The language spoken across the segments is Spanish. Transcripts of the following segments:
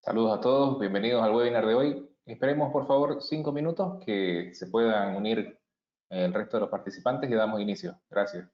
Saludos a todos, bienvenidos al webinar de hoy. Esperemos por favor 5 minutos que se puedan unir el resto de los participantes y damos inicio. Gracias.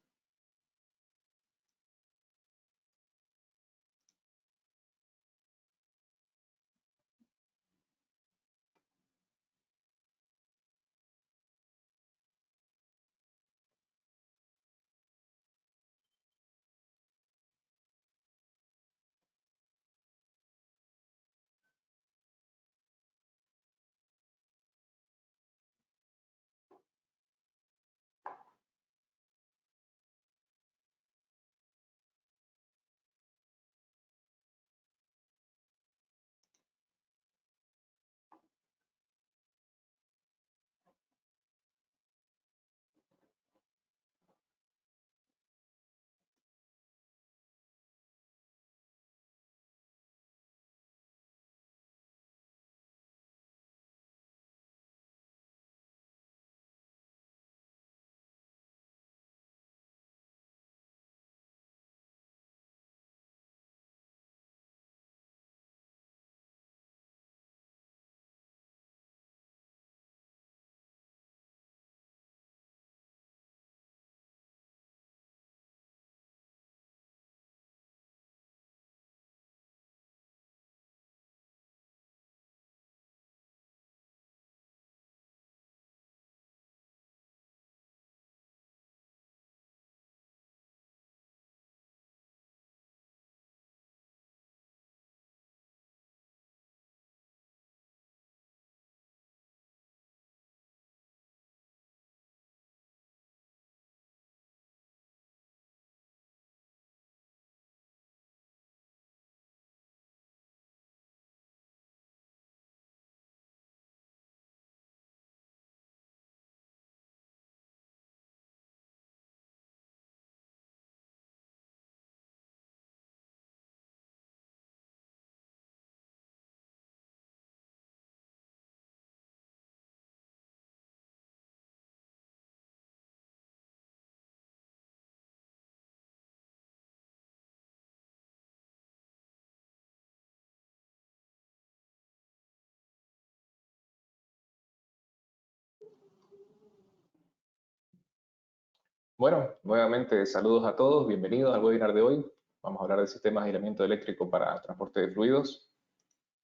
Bueno, nuevamente saludos a todos, bienvenidos al webinar de hoy. Vamos a hablar de sistemas de aislamiento eléctrico para transporte de fluidos.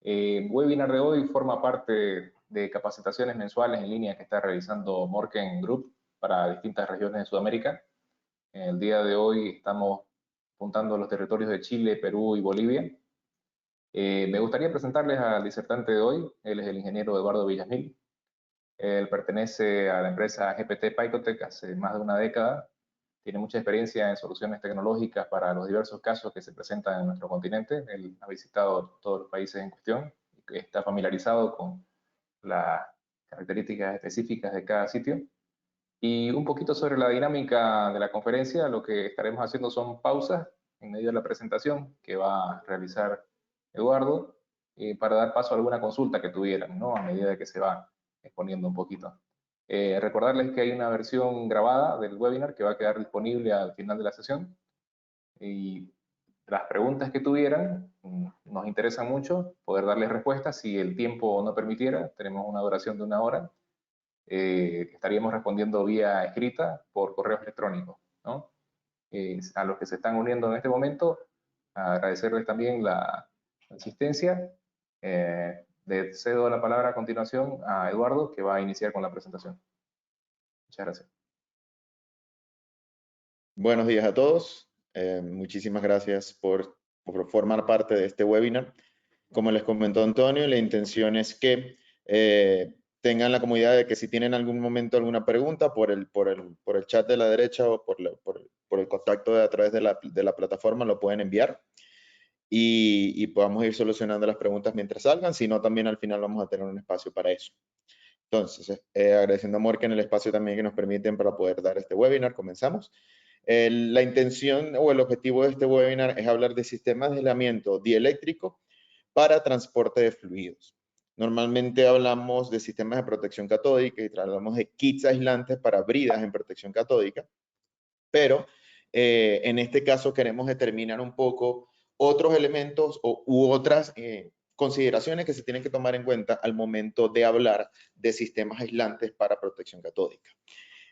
El webinar de hoy forma parte de capacitaciones mensuales en línea que está realizando Morken Group para distintas regiones de Sudamérica. El día de hoy estamos apuntando a los territorios de Chile, Perú y Bolivia. Me gustaría presentarles al disertante de hoy. Él es el ingeniero Eduardo Villasmil. Él pertenece a la empresa GPT Picotech hace más de una década. Tiene mucha experiencia en soluciones tecnológicas para los diversos casos que se presentan en nuestro continente. Él ha visitado todos los países en cuestión y está familiarizado con las características específicas de cada sitio. Y un poquito sobre la dinámica de la conferencia, lo que estaremos haciendo son pausas en medio de la presentación que va a realizar Eduardo para dar paso a alguna consulta que tuvieran, ¿no? A medida que se va exponiendo un poquito. Recordarles que hay una versión grabada del webinar que va a quedar disponible al final de la sesión y las preguntas que tuvieran nos interesan mucho poder darles respuestas. Si el tiempo no permitiera, tenemos una duración de 1 hora. Estaríamos respondiendo vía escrita por correo electrónico, ¿no? A los que se están uniendo en este momento, agradecerles también la asistencia. Le cedo la palabra a continuación a Eduardo, que va a iniciar con la presentación. Muchas gracias. Buenos días a todos. Muchísimas gracias por formar parte de este webinar. Como les comentó Antonio, la intención es que tengan la comodidad de que si tienen algún momento alguna pregunta por el chat de la derecha o por el contacto a través de la plataforma lo pueden enviar y podamos ir solucionando las preguntas mientras salgan. Si no, también al final vamos a tener un espacio para eso. Entonces, agradeciendo a Morken el espacio también que nos permiten para poder dar este webinar, comenzamos. La intención o el objetivo de este webinar es hablar de sistemas de aislamiento dieléctrico para transporte de fluidos. Normalmente hablamos de sistemas de protección catódica y hablamos de kits aislantes para bridas en protección catódica, pero en este caso queremos determinar un poco otros elementos u otras consideraciones que se tienen que tomar en cuenta al momento de hablar de sistemas aislantes para protección catódica.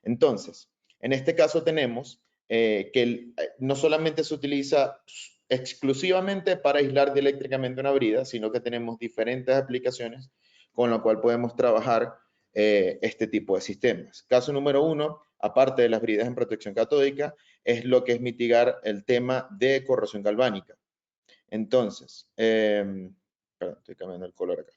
Entonces, en este caso tenemos que no solamente se utiliza exclusivamente para aislar dieléctricamente una brida, sino que tenemos diferentes aplicaciones con lo cual podemos trabajar este tipo de sistemas. Caso número 1, aparte de las bridas en protección catódica, es lo que es mitigar el tema de corrosión galvánica. Entonces, perdón, estoy cambiando el color acá.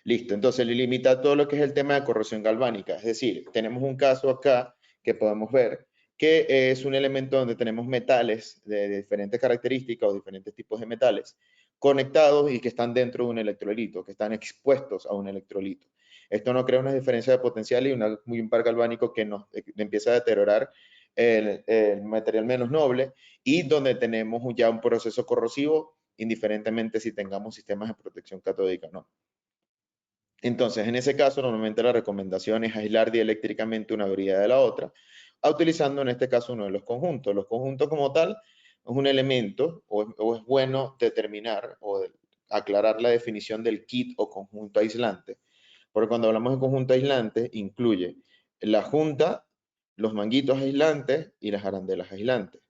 Listo, entonces le limita todo lo que es el tema de corrosión galvánica. Es decir, tenemos un caso acá que podemos ver que es un elemento donde tenemos metales de diferentes características o diferentes tipos de metales conectados y que están dentro de un electrolito, que están expuestos a un electrolito. Esto no crea una diferencia de potencial y un par galvánico que nos empieza a deteriorar el material menos noble y donde tenemos ya un proceso corrosivo, indiferentemente si tengamos sistemas de protección catódica o no. Entonces, en ese caso, normalmente la recomendación es aislar dieléctricamente una brida de la otra, utilizando en este caso uno de los conjuntos. Los conjuntos como tal es un elemento, o es bueno determinar o aclarar la definición del kit o conjunto aislante. Porque cuando hablamos de conjunto aislante, incluye la junta, los manguitos aislantes y las arandelas aislantes.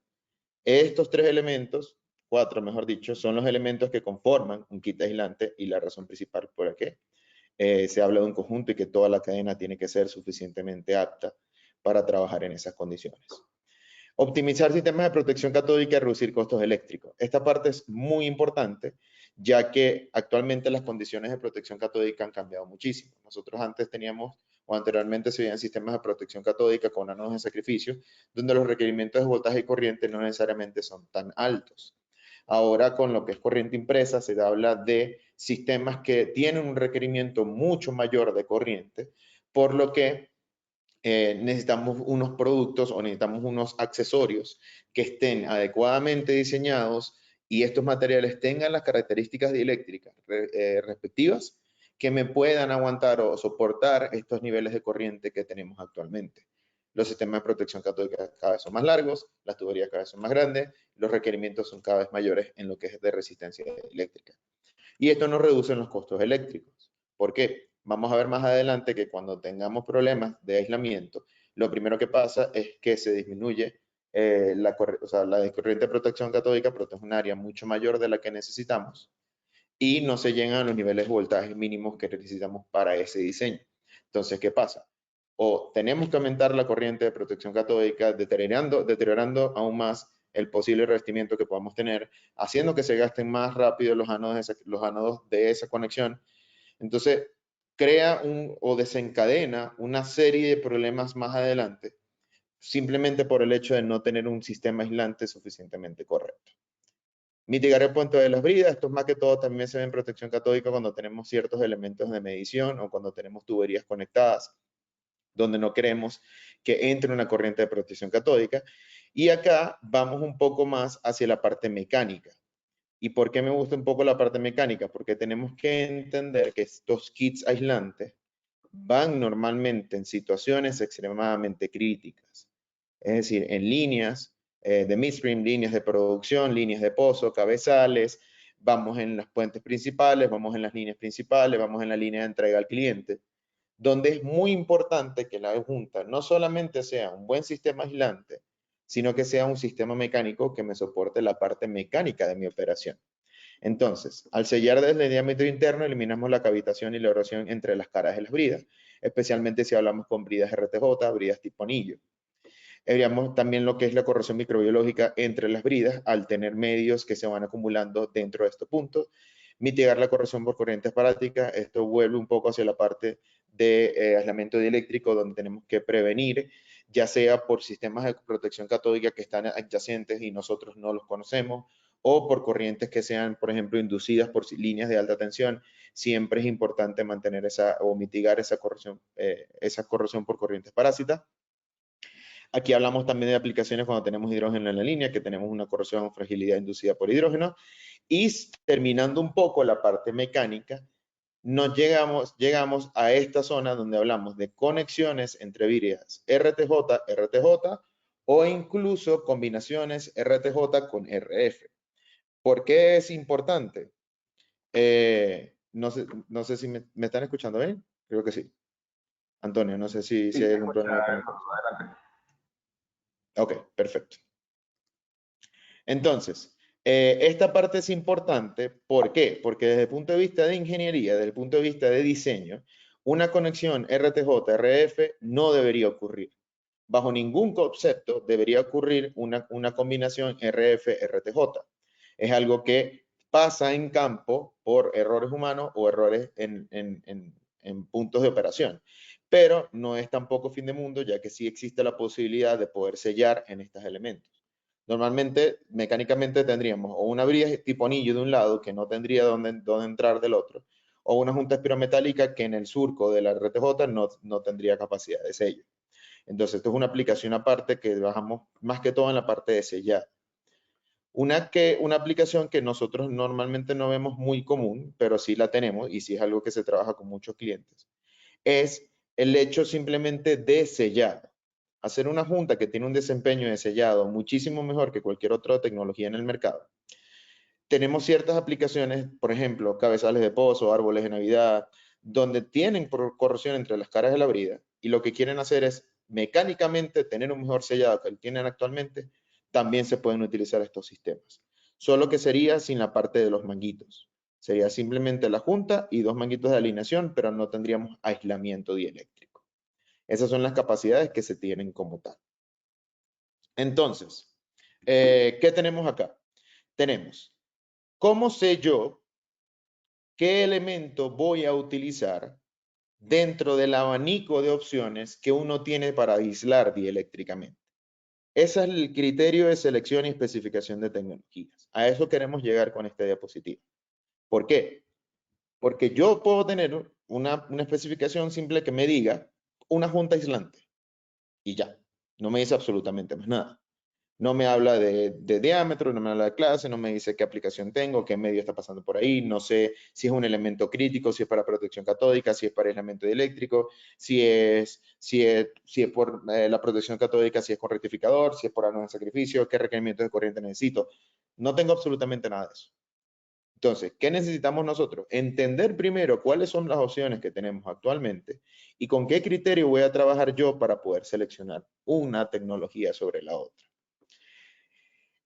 Estos tres elementos, cuatro mejor dicho, son los elementos que conforman un kit aislante y la razón principal por qué se habla de un conjunto y que toda la cadena tiene que ser suficientemente apta para trabajar en esas condiciones. Optimizar sistemas de protección catódica y reducir costos eléctricos. Esta parte es muy importante, ya que actualmente las condiciones de protección catódica han cambiado muchísimo. Nosotros antes teníamos, o anteriormente se veían sistemas de protección catódica con anodos de sacrificio, donde los requerimientos de voltaje y corriente no necesariamente son tan altos. Ahora, con lo que es corriente impresa, se habla de sistemas que tienen un requerimiento mucho mayor de corriente, por lo que necesitamos unos productos o necesitamos unos accesorios que estén adecuadamente diseñados y estos materiales tengan las características dieléctricas respectivas que me puedan aguantar o soportar estos niveles de corriente que tenemos actualmente. Los sistemas de protección catódica cada vez son más largos, las tuberías cada vez son más grandes, los requerimientos son cada vez mayores en lo que es de resistencia eléctrica. Y esto nos reduce los costos eléctricos. ¿Por qué? Vamos a ver más adelante que cuando tengamos problemas de aislamiento, lo primero que pasa es que se disminuye la corriente de protección catódica, protege un área mucho mayor de la que necesitamos y no se llegan a los niveles de voltaje mínimos que necesitamos para ese diseño. Entonces, ¿qué pasa? O tenemos que aumentar la corriente de protección catódica, deteriorando aún más el posible revestimiento que podamos tener, haciendo que se gasten más rápido los ánodos de esa conexión. Entonces, crea o desencadena una serie de problemas más adelante, simplemente por el hecho de no tener un sistema aislante suficientemente correcto. Mitigar el punto de las bridas, esto es más que todo también se ve en protección catódica cuando tenemos ciertos elementos de medición o cuando tenemos tuberías conectadas, donde no queremos que entre una corriente de protección catódica. Y acá vamos un poco más hacia la parte mecánica. ¿Y por qué me gusta un poco la parte mecánica? Porque tenemos que entender que estos kits aislantes van normalmente en situaciones extremadamente críticas. Es decir, en líneas de midstream, líneas de producción, líneas de pozo, cabezales, vamos en las puentes principales, vamos en las líneas principales, vamos en la línea de entrega al cliente, donde es muy importante que la junta no solamente sea un buen sistema aislante, sino que sea un sistema mecánico que me soporte la parte mecánica de mi operación. Entonces, al sellar desde el diámetro interno, eliminamos la cavitación y la erosión entre las caras de las bridas, especialmente si hablamos con bridas RTJ, bridas tipo anillo. Veríamos también lo que es la corrosión microbiológica entre las bridas al tener medios que se van acumulando dentro de estos puntos. Mitigar la corrosión por corrientes paráticas, esto vuelve un poco hacia la parte de aislamiento dieléctrico donde tenemos que prevenir, ya sea por sistemas de protección catódica que están adyacentes y nosotros no los conocemos, o por corrientes que sean, por ejemplo, inducidas por líneas de alta tensión. Siempre es importante mantener o mitigar esa corrosión por corrientes parásitas. Aquí hablamos también de aplicaciones cuando tenemos hidrógeno en la línea, que tenemos una corrosión o fragilidad inducida por hidrógeno. Y terminando un poco la parte mecánica, llegamos a esta zona donde hablamos de conexiones entre bridas RTJ, RTJ o incluso combinaciones RTJ con RF. ¿Por qué es importante? no sé si me están escuchando bien. Creo que sí. Antonio, no sé si Sí, hay se algún escucha, problema de Eduardo, comunicación. adelante. Ok, perfecto. Entonces, esta parte es importante. ¿Por qué? Porque desde el punto de vista de ingeniería, desde el punto de vista de diseño, una conexión RTJ-RF no debería ocurrir. Bajo ningún concepto debería ocurrir una combinación RF-RTJ. Es algo que pasa en campo por errores humanos o errores en puntos de operación. Pero no es tampoco fin de mundo, ya que sí existe la posibilidad de poder sellar en estos elementos. Normalmente, mecánicamente tendríamos o una brida tipo anillo de un lado que no tendría dónde entrar del otro, o una junta espirometálica que en el surco de la RTJ no tendría capacidad de sello. Entonces, esto es una aplicación aparte que bajamos más que todo en la parte de sellar. Una aplicación que nosotros normalmente no vemos muy común, pero sí la tenemos y sí es algo que se trabaja con muchos clientes, es el hecho simplemente de sellar. Hacer una junta que tiene un desempeño de sellado muchísimo mejor que cualquier otra tecnología en el mercado. Tenemos ciertas aplicaciones, por ejemplo, cabezales de pozo, árboles de Navidad, donde tienen corrosión entre las caras de la brida y lo que quieren hacer es mecánicamente tener un mejor sellado que el que tienen actualmente. También se pueden utilizar estos sistemas. Solo que sería sin la parte de los manguitos. Sería simplemente la junta y dos manguitos de alineación, pero no tendríamos aislamiento dieléctrico. Esas son las capacidades que se tienen como tal. Entonces, ¿qué tenemos acá? Tenemos, ¿cómo sé yo qué elemento voy a utilizar dentro del abanico de opciones que uno tiene para aislar dieléctricamente? Ese es el criterio de selección y especificación de tecnologías. A eso queremos llegar con esta diapositiva. ¿Por qué? Porque yo puedo tener una especificación simple que me diga una junta aislante y ya. No me dice absolutamente más nada. No me habla de diámetro, no me habla de clase, no me dice qué aplicación tengo, qué medio está pasando por ahí, no sé si es un elemento crítico, si es para protección catódica, si es para aislamiento eléctrico, si es por la protección catódica, si es con rectificador, si es por anual de sacrificio, qué requerimientos de corriente necesito. No tengo absolutamente nada de eso. Entonces, ¿qué necesitamos nosotros? Entender primero cuáles son las opciones que tenemos actualmente y con qué criterio voy a trabajar yo para poder seleccionar una tecnología sobre la otra.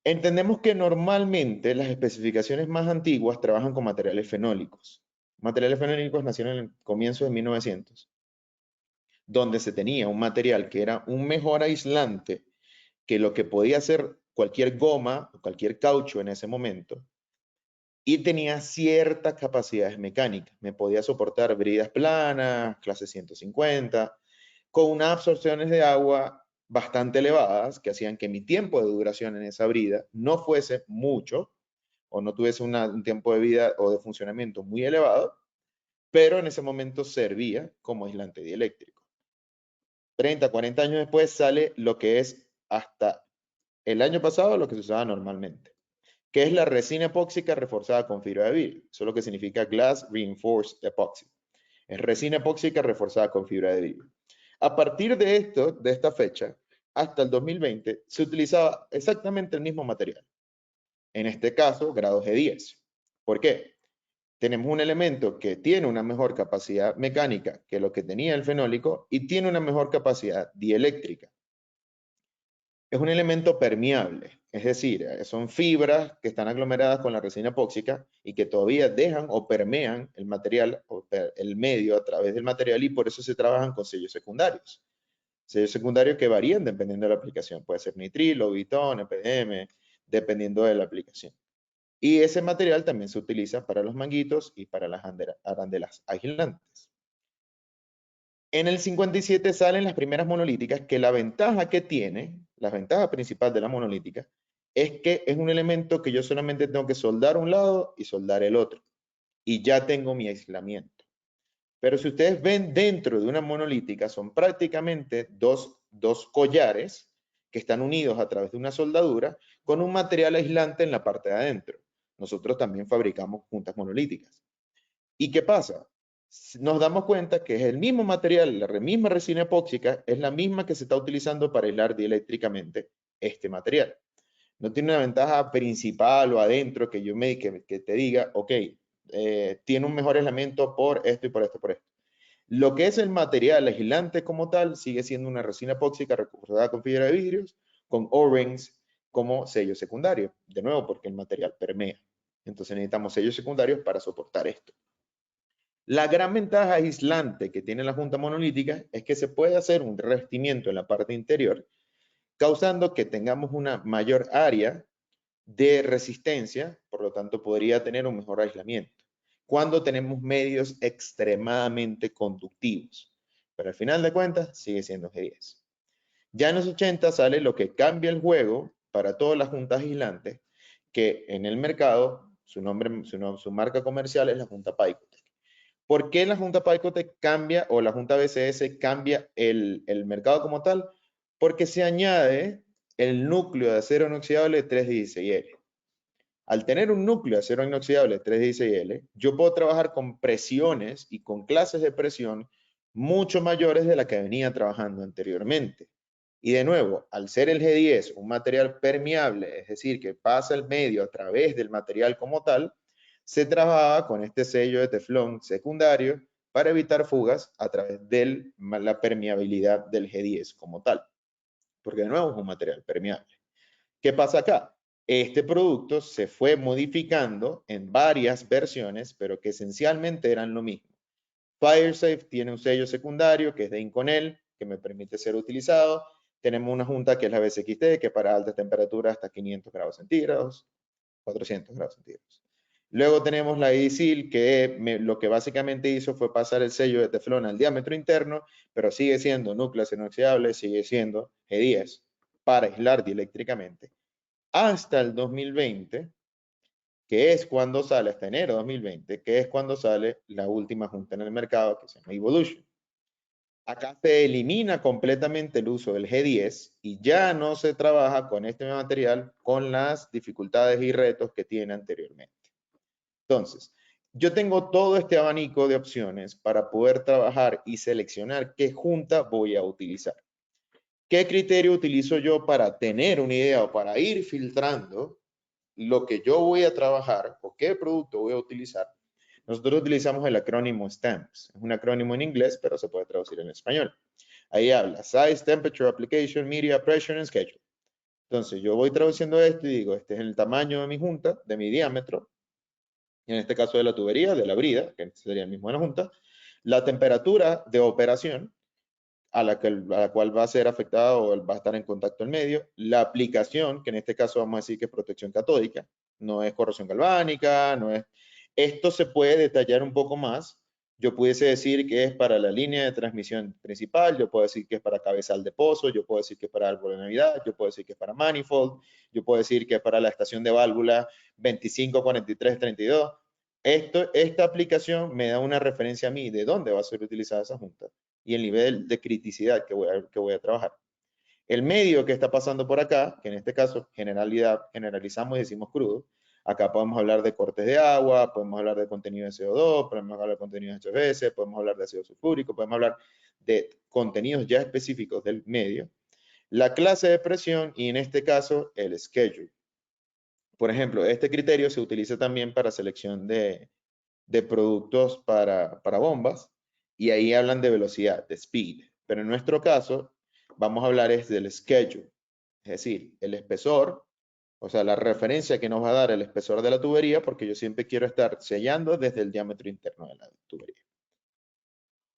Entendemos que normalmente las especificaciones más antiguas trabajan con materiales fenólicos. Materiales fenólicos nacieron en el comienzo de 1900, donde se tenía un material que era un mejor aislante que lo que podía ser cualquier goma o cualquier caucho en ese momento, y tenía ciertas capacidades mecánicas. Me podía soportar bridas planas, clase 150, con unas absorciones de agua bastante elevadas que hacían que mi tiempo de duración en esa brida no fuese mucho o no tuviese un tiempo de vida o de funcionamiento muy elevado, pero en ese momento servía como aislante dieléctrico. 30, 40 años después sale lo que es hasta el año pasado lo que se usaba normalmente, que es la resina epóxica reforzada con fibra de vidrio. Eso es lo que significa Glass Reinforced Epoxy. Es resina epóxica reforzada con fibra de vidrio. A partir de esto, de esta fecha, hasta el 2020, se utilizaba exactamente el mismo material. En este caso, grados de 10. ¿Por qué? Tenemos un elemento que tiene una mejor capacidad mecánica que lo que tenía el fenólico y tiene una mejor capacidad dieléctrica. Es un elemento permeable, es decir, son fibras que están aglomeradas con la resina epóxica y que todavía dejan o permean el material o el medio a través del material y por eso se trabajan con sellos secundarios. Sellos secundarios que varían dependiendo de la aplicación. Puede ser nitrilo, Viton, EPDM, dependiendo de la aplicación. Y ese material también se utiliza para los manguitos y para las arandelas aislantes. En el 57 salen las primeras monolíticas que la ventaja que tiene, la ventaja principal de la monolítica, es que es un elemento que yo solamente tengo que soldar un lado y soldar el otro. Y ya tengo mi aislamiento. Pero si ustedes ven dentro de una monolítica, son prácticamente dos collares que están unidos a través de una soldadura con un material aislante en la parte de adentro. Nosotros también fabricamos juntas monolíticas. ¿Y qué pasa? Nos damos cuenta que es el mismo material, la misma resina epóxica, es la misma que se está utilizando para aislar dieléctricamente este material. No tiene una ventaja principal o adentro que te diga, ok, tiene un mejor aislamiento por esto y por esto, por esto. Lo que es el material aislante como tal sigue siendo una resina epóxica reforzada con fibra de vidrios, con O-rings como sello secundario. De nuevo, porque el material permea. Entonces necesitamos sellos secundarios para soportar esto. La gran ventaja aislante que tiene la junta monolítica es que se puede hacer un revestimiento en la parte interior, causando que tengamos una mayor área de resistencia, por lo tanto podría tener un mejor aislamiento cuando tenemos medios extremadamente conductivos. Pero al final de cuentas sigue siendo G10. Ya en los 80 sale lo que cambia el juego para todas las juntas aislantes, que en el mercado, su marca comercial es la junta Picotec. ¿Por qué la junta Picotec cambia o la junta BCS cambia el mercado como tal? Porque se añade el núcleo de acero inoxidable 316L. Al tener un núcleo de acero inoxidable 316L, yo puedo trabajar con presiones y con clases de presión mucho mayores de la que venía trabajando anteriormente. Y de nuevo, al ser el G10 un material permeable, es decir, que pasa el medio a través del material como tal, se trabaja con este sello de teflón secundario para evitar fugas a través de la permeabilidad del G10 como tal. Porque de nuevo es un material permeable. ¿Qué pasa acá? Este producto se fue modificando en varias versiones, pero que esencialmente eran lo mismo. FireSafe tiene un sello secundario que es de Inconel, que me permite ser utilizado. Tenemos una junta que es la BCXT, que para altas temperaturas hasta 500 grados centígrados, 400 grados centígrados. Luego tenemos la EDISIL, que lo que básicamente hizo fue pasar el sello de teflón al diámetro interno, pero sigue siendo núcleo inoxidable, sigue siendo G10 para aislar dieléctricamente. Hasta el 2020, que es cuando sale, hasta enero de 2020, que es cuando sale la última junta en el mercado que se llama Evolution. Acá se elimina completamente el uso del G10 y ya no se trabaja con este material con las dificultades y retos que tiene anteriormente. Entonces, yo tengo todo este abanico de opciones para poder trabajar y seleccionar qué junta voy a utilizar. ¿Qué criterio utilizo yo para tener una idea o para ir filtrando lo que yo voy a trabajar o qué producto voy a utilizar? Nosotros utilizamos el acrónimo STAMPS. Es un acrónimo en inglés, pero se puede traducir en español. Ahí habla Size, Temperature, Application, Media, Pressure and Schedule. Entonces yo voy traduciendo esto y digo, este es el tamaño de mi junta, de mi diámetro, y en este caso de la tubería, de la brida, que sería el mismo de la junta, la temperatura de operación a la cual va a ser afectada o va a estar en contacto el medio, la aplicación, que en este caso vamos a decir que es protección catódica, no es corrosión galvánica, no es... Esto se puede detallar un poco más. Yo pudiese decir que es para la línea de transmisión principal, yo puedo decir que es para cabezal de pozo, yo puedo decir que es para árbol de Navidad, yo puedo decir que es para manifold, yo puedo decir que es para la estación de válvula 25, 43, 32. Esta aplicación me da una referencia a mí de dónde va a ser utilizada esa junta y el nivel de criticidad que voy a trabajar. El medio que está pasando por acá, que en este caso generalizamos y decimos crudo, acá podemos hablar de cortes de agua, podemos hablar de contenido de CO2, podemos hablar de contenido de HFS, podemos hablar de ácido sulfúrico, podemos hablar de contenidos ya específicos del medio, la clase de presión y en este caso el schedule. Por ejemplo, este criterio se utiliza también para selección de productos para bombas y ahí hablan de velocidad, de speed. Pero en nuestro caso, vamos a hablar es del schedule, es decir, el espesor, o sea, la referencia que nos va a dar el espesor de la tubería, porque yo siempre quiero estar sellando desde el diámetro interno de la tubería.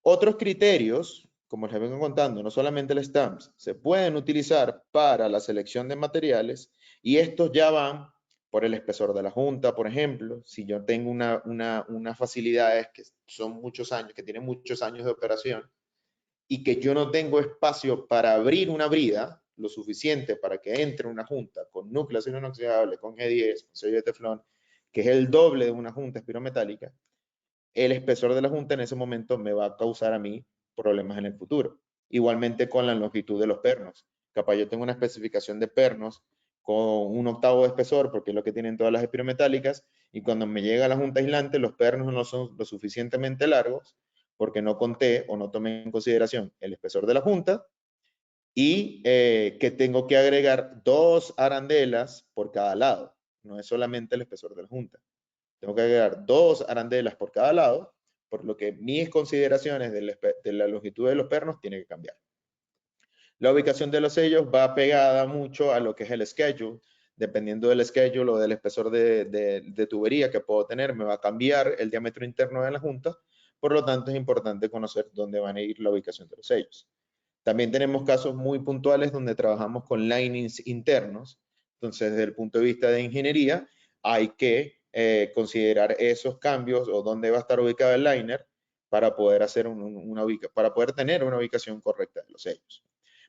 Otros criterios, como les vengo contando, no solamente el STAMPS, se pueden utilizar para la selección de materiales y estos ya van por el espesor de la junta, por ejemplo. Si yo tengo unas facilidades que son muchos años, que tienen muchos años de operación y que yo no tengo espacio para abrir una brida lo suficiente para que entre una junta con núcleo acero inoxidable, con G10, con sello de teflón, que es el doble de una junta espirometálica, el espesor de la junta en ese momento me va a causar a mí problemas en el futuro. Igualmente con la longitud de los pernos. Capaz yo tengo una especificación de pernos con 1/8 de espesor, porque es lo que tienen todas las espirometálicas, y cuando me llega la junta aislante, los pernos no son lo suficientemente largos, porque no conté o no tomé en consideración el espesor de la junta, y que tengo que agregar 2 arandelas por cada lado. No es solamente el espesor de la junta. Tengo que agregar 2 arandelas por cada lado, por lo que mis consideraciones de la longitud de los pernos tienen que cambiar. La ubicación de los sellos va pegada mucho a lo que es el schedule. Dependiendo del schedule o del espesor de tubería que puedo tener, me va a cambiar el diámetro interno de la junta. Por lo tanto, es importante conocer dónde van a ir la ubicación de los sellos. También tenemos casos muy puntuales donde trabajamos con linings internos. Entonces, desde el punto de vista de ingeniería, hay que considerar esos cambios o dónde va a estar ubicado el liner para poder, para poder tener una ubicación correcta de los sellos.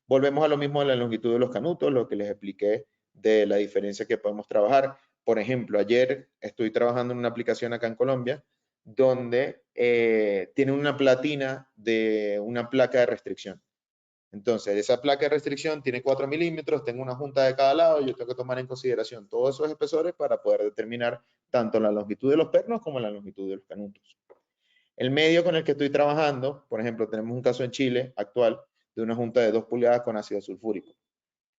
Volvemos a lo mismo de la longitud de los canutos, lo que les expliqué de la diferencia que podemos trabajar. Por ejemplo, ayer estoy trabajando en una aplicación acá en Colombia donde tiene una platina de una placa de restricción. Entonces, esa placa de restricción tiene 4 milímetros, tengo una junta de cada lado, yo tengo que tomar en consideración todos esos espesores para poder determinar tanto la longitud de los pernos como la longitud de los canutos. El medio con el que estoy trabajando, por ejemplo, tenemos un caso en Chile actual de una junta de 2 pulgadas con ácido sulfúrico.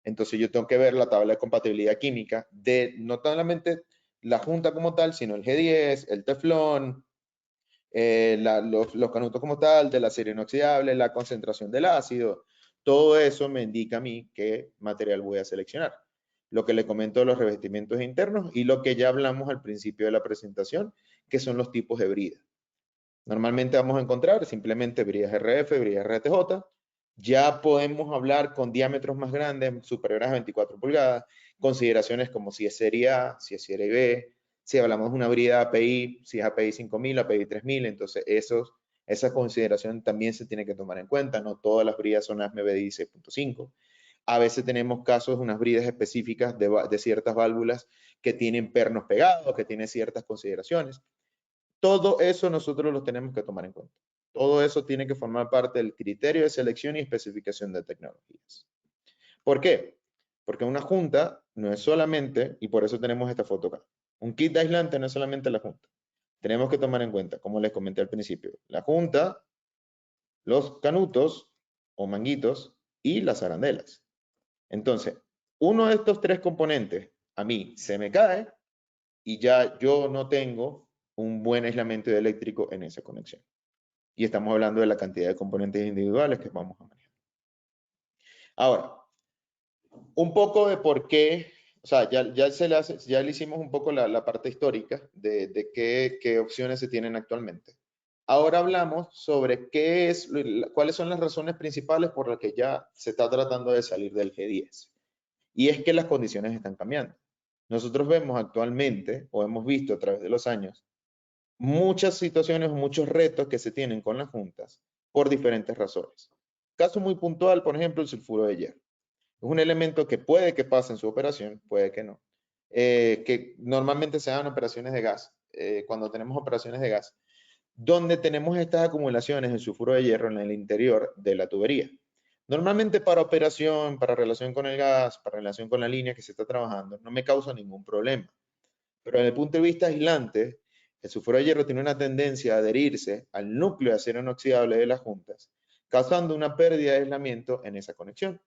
Entonces yo tengo que ver la tabla de compatibilidad química de no solamente la junta como tal, sino el G10, el teflón, los canutos como tal, de la serie inoxidable, la concentración del ácido. Todo eso me indica a mí qué material voy a seleccionar. Lo que le comento de los revestimientos internos y lo que ya hablamos al principio de la presentación, que son los tipos de brida. Normalmente vamos a encontrar simplemente bridas RF, bridas RTJ. Ya podemos hablar con diámetros más grandes, superiores a 24 pulgadas, consideraciones como si es serie A, si es serie B, si hablamos de una brida API, si es API 5000, API 3000, entonces esa consideración también se tiene que tomar en cuenta. No todas las bridas son ASME 6.5. A veces tenemos casos de unas bridas específicas de ciertas válvulas que tienen pernos pegados, que tienen ciertas consideraciones. Todo eso nosotros lo tenemos que tomar en cuenta. Todo eso tiene que formar parte del criterio de selección y especificación de tecnologías. ¿Por qué? Porque una junta no es solamente, y por eso tenemos esta foto acá, un kit de aislante no es solamente la junta. Tenemos que tomar en cuenta, como les comenté al principio, la junta, los canutos o manguitos y las arandelas. Entonces, uno de estos 3 componentes a mí se me cae y ya yo no tengo un buen aislamiento eléctrico en esa conexión. Y estamos hablando de la cantidad de componentes individuales que vamos a manejar. Ahora, un poco de por qué, o sea, ya le hicimos un poco la parte histórica de qué opciones se tienen actualmente. Ahora hablamos sobre cuáles son las razones principales por las que ya se está tratando de salir del G10. Y es que las condiciones están cambiando. Nosotros vemos actualmente, o hemos visto a través de los años, muchas situaciones, muchos retos que se tienen con las juntas por diferentes razones. Caso muy puntual, por ejemplo, el sulfuro de hierro. Es un elemento que puede que pase en su operación, puede que no. Que normalmente se dan operaciones de gas, cuando tenemos operaciones de gas, donde tenemos estas acumulaciones de sulfuro de hierro en el interior de la tubería. Normalmente para operación, para relación con el gas, para relación con la línea que se está trabajando, no me causa ningún problema. Pero desde el punto de vista aislante, el sulfuro de hierro tiene una tendencia a adherirse al núcleo de acero inoxidable de las juntas, causando una pérdida de aislamiento en esa conexión.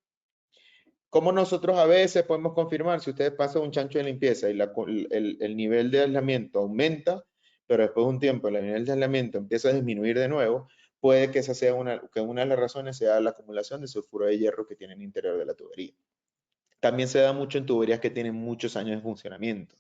Como nosotros a veces podemos confirmar, si ustedes pasan un chancho de limpieza y el nivel de aislamiento aumenta, pero después de un tiempo el nivel de aislamiento empieza a disminuir de nuevo, puede que esa sea una de las razones sea la acumulación de sulfuro de hierro que tiene en el interior de la tubería. También se da mucho en tuberías que tienen muchos años de funcionamiento,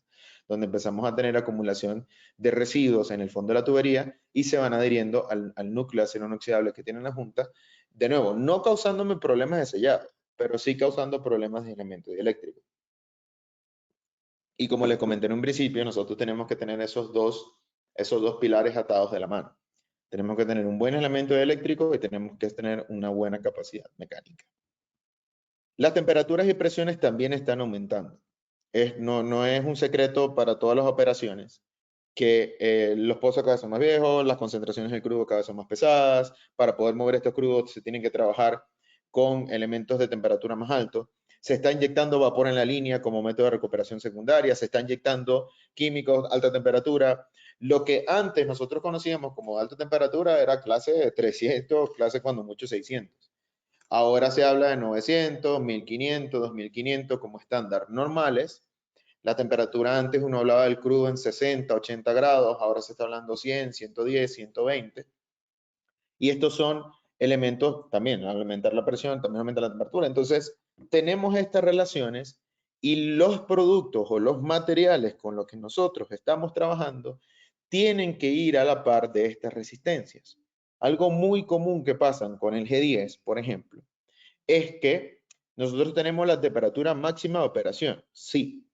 donde empezamos a tener acumulación de residuos en el fondo de la tubería y se van adhiriendo al núcleo de acero inoxidable que tiene la junta, de nuevo, no causándome problemas de sellado, pero sí causando problemas de aislamiento eléctrico. Y como les comenté en un principio, nosotros tenemos que tener esos dos pilares atados de la mano. Tenemos que tener un buen aislamiento eléctrico y tenemos que tener una buena capacidad mecánica. Las temperaturas y presiones también están aumentando. No es un secreto para todas las operaciones que los pozos cada vez son más viejos, las concentraciones del crudo cada vez son más pesadas. Para poder mover estos crudos se tienen que trabajar con elementos de temperatura más altos. Se está inyectando vapor en la línea como método de recuperación secundaria, se está inyectando químicos, alta temperatura. Lo que antes nosotros conocíamos como alta temperatura era clase 300, clase cuando mucho 600. Ahora se habla de 900, 1500, 2500 como estándar normales, La temperatura antes uno hablaba del crudo en 60, 80 grados, ahora se está hablando 100, 110, 120. Y estos son elementos también, al aumentar la presión, también aumenta la temperatura. Entonces, tenemos estas relaciones y los productos o los materiales con los que nosotros estamos trabajando tienen que ir a la par de estas resistencias. Algo muy común que pasa con el G10, por ejemplo, es que nosotros tenemos la temperatura máxima de operación, sí,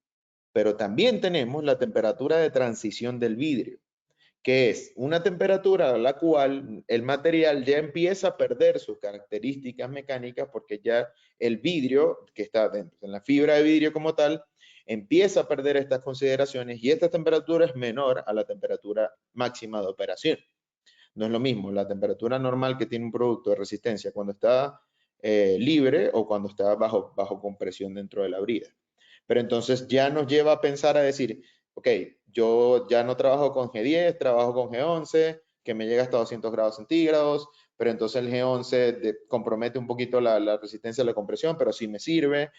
pero también tenemos la temperatura de transición del vidrio, que es una temperatura a la cual el material ya empieza a perder sus características mecánicas porque ya el vidrio que está dentro, en la fibra de vidrio como tal, empieza a perder estas consideraciones y esta temperatura es menor a la temperatura máxima de operación. No es lo mismo la temperatura normal que tiene un producto de resistencia cuando está libre o cuando está bajo compresión dentro de la brida. Pero entonces ya nos lleva a pensar a decir, ok, yo ya no trabajo con G10, trabajo con G11, que me llega hasta 200 grados centígrados, pero entonces el G11 compromete un poquito la resistencia a la compresión, pero sí me sirve.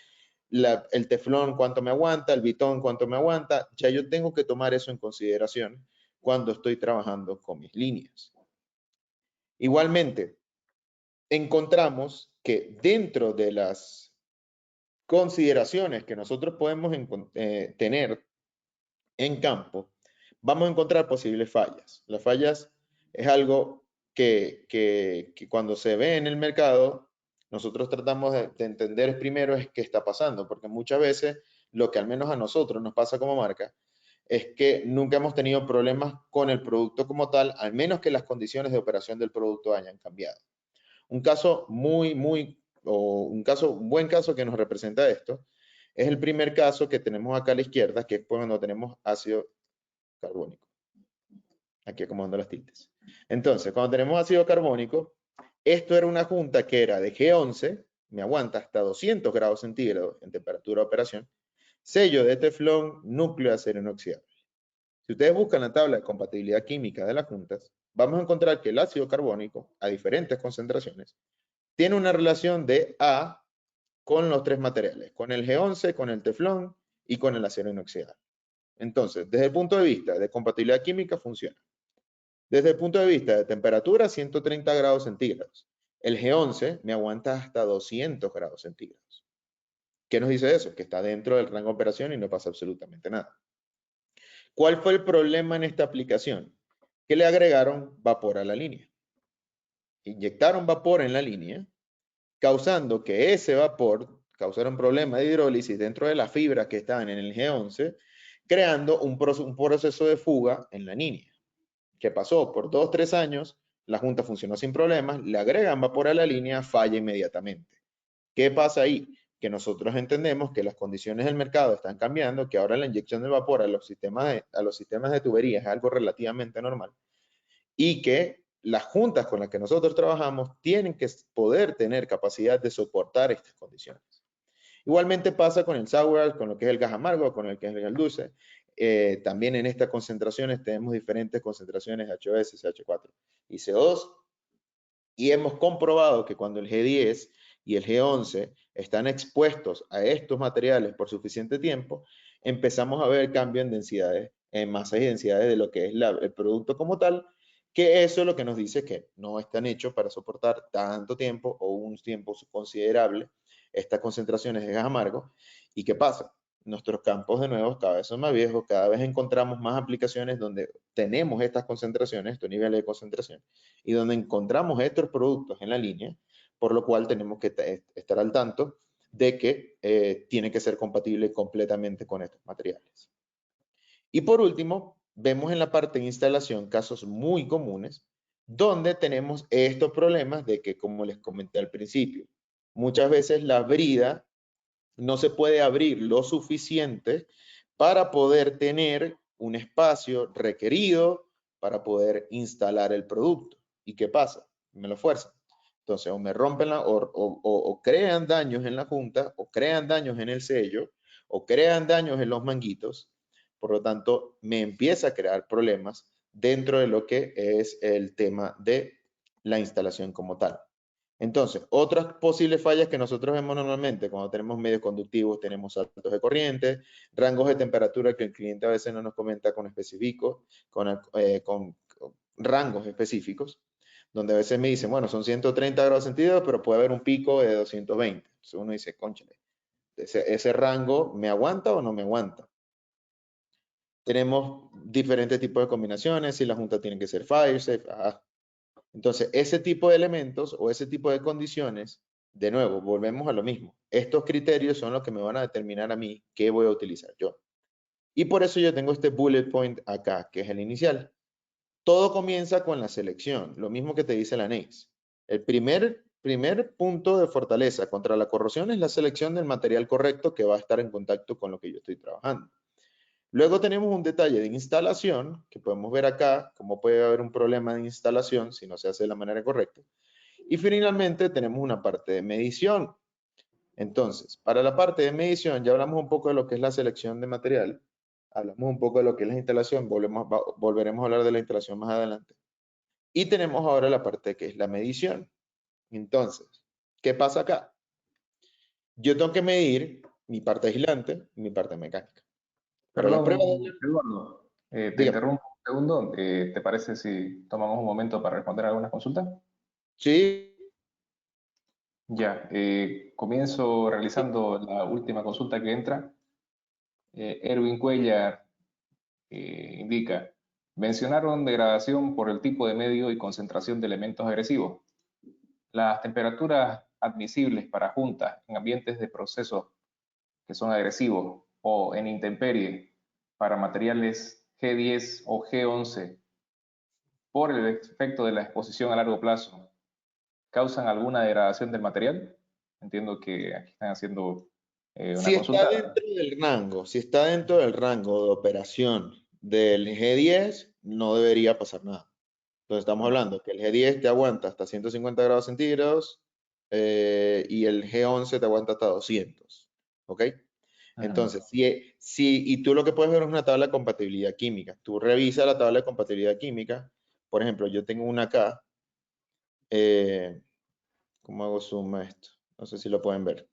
El teflón, cuánto me aguanta, el bitón, cuánto me aguanta. Ya yo tengo que tomar eso en consideración cuando estoy trabajando con mis líneas. Igualmente, encontramos que dentro de las consideraciones que nosotros podemos tener en campo, vamos a encontrar posibles fallas. Las fallas es algo que cuando se ve en el mercado, nosotros tratamos de entender primero es qué está pasando, porque muchas veces lo que al menos a nosotros nos pasa como marca es que nunca hemos tenido problemas con el producto como tal, al menos que las condiciones de operación del producto hayan cambiado. Un caso un buen caso que nos representa esto, es el primer caso que tenemos acá a la izquierda, que es cuando tenemos ácido carbónico. Aquí acomodando las tildes. Entonces, cuando tenemos ácido carbónico, esto era una junta que era de G11, me aguanta hasta 200 grados centígrados en temperatura de operación, sello de teflón, núcleo de acero inoxidable. Si ustedes buscan la tabla de compatibilidad química de las juntas, vamos a encontrar que el ácido carbónico, a diferentes concentraciones, tiene una relación de A con los tres materiales, con el G11, con el teflón y con el acero inoxidable. Entonces, desde el punto de vista de compatibilidad química, funciona. Desde el punto de vista de temperatura, 130 grados centígrados. El G11 me aguanta hasta 200 grados centígrados. ¿Qué nos dice eso? Que está dentro del rango de operación y no pasa absolutamente nada. ¿Cuál fue el problema en esta aplicación? Que le agregaron vapor a la línea. Inyectaron vapor en la línea, causando que ese vapor causara un problema de hidrólisis dentro de las fibras que estaban en el G11, creando un proceso de fuga en la línea, que pasó por 2 o 3 años, la junta funcionó sin problemas, le agregan vapor a la línea, falla inmediatamente. ¿Qué pasa ahí? Que nosotros entendemos que las condiciones del mercado están cambiando, que ahora la inyección de vapor a los sistemas de tuberías es algo relativamente normal y que las juntas con las que nosotros trabajamos tienen que poder tener capacidad de soportar estas condiciones. Igualmente pasa con el sour, con lo que es el gas amargo, con el que es el gas dulce. También en estas concentraciones tenemos diferentes concentraciones H2S, CH4 y CO2. Y hemos comprobado que cuando el G10 y el G11 están expuestos a estos materiales por suficiente tiempo, empezamos a ver cambio en densidades, en masas y densidades de lo que es el producto como tal, que eso es lo que nos dice que no están hechos para soportar tanto tiempo o un tiempo considerable estas concentraciones de gas amargo. ¿Y qué pasa? Nuestros campos de nuevo cada vez son más viejos, cada vez encontramos más aplicaciones donde tenemos estas concentraciones, estos niveles de concentración, y donde encontramos estos productos en la línea, por lo cual tenemos que estar al tanto de que tiene que ser compatible completamente con estos materiales. Y por último, vemos en la parte de instalación casos muy comunes donde tenemos estos problemas de que, como les comenté al principio, muchas veces la brida no se puede abrir lo suficiente para poder tener un espacio requerido para poder instalar el producto. ¿Y qué pasa? Me lo fuerzan. Entonces, o me rompen o crean daños en la junta, o crean daños en el sello, o crean daños en los manguitos. Por lo tanto, me empieza a crear problemas dentro de lo que es el tema de la instalación como tal. Entonces, otras posibles fallas que nosotros vemos normalmente cuando tenemos medios conductivos, tenemos saltos de corriente, rangos de temperatura que el cliente a veces no nos comenta con específicos, con rangos específicos, donde a veces me dicen, bueno, son 130 grados centígrados, pero puede haber un pico de 220. Entonces uno dice, cónchale, ese rango me aguanta o no me aguanta. Tenemos diferentes tipos de combinaciones, si la junta tiene que ser fire safe. Entonces, ese tipo de elementos o ese tipo de condiciones, de nuevo, volvemos a lo mismo. Estos criterios son los que me van a determinar a mí qué voy a utilizar yo. Y por eso yo tengo este bullet point acá, que es el inicial. Todo comienza con la selección, lo mismo que te dice la NAICS. El primer punto de fortaleza contra la corrosión es la selección del material correcto que va a estar en contacto con lo que yo estoy trabajando. Luego tenemos un detalle de instalación, que podemos ver acá, cómo puede haber un problema de instalación si no se hace de la manera correcta. Y finalmente tenemos una parte de medición. Entonces, para la parte de medición ya hablamos un poco de lo que es la selección de material, hablamos un poco de lo que es la instalación, volveremos a hablar de la instalación más adelante. Y tenemos ahora la parte que es la medición. Entonces, ¿qué pasa acá? Yo tengo que medir mi parte aislante y mi parte mecánica. Para las pruebas, Perdón, Eduardo, te dígame. interrumpo un segundo. ¿Te parece si tomamos un momento para responder algunas consultas? Sí, Comienzo realizando la última consulta que entra. Erwin Cuellar indica, mencionaron degradación por el tipo de medio y concentración de elementos agresivos. Las temperaturas admisibles para juntas en ambientes de procesos que son agresivos o en intemperie para materiales G10 o G11 por el efecto de la exposición a largo plazo, ¿causan alguna degradación del material? Entiendo que aquí están haciendo una si está consulta. dentro del rango, si está dentro del rango de operación del G10, no debería pasar nada. Entonces estamos hablando que el G10 te aguanta hasta 150 grados centígrados y el G11 te aguanta hasta 200. ¿Ok? Entonces, y tú lo que puedes ver es una tabla de compatibilidad química. Tú revisas la tabla de compatibilidad química. Por ejemplo, yo tengo una acá. ¿Cómo hago zoom a esto? No sé si lo pueden ver.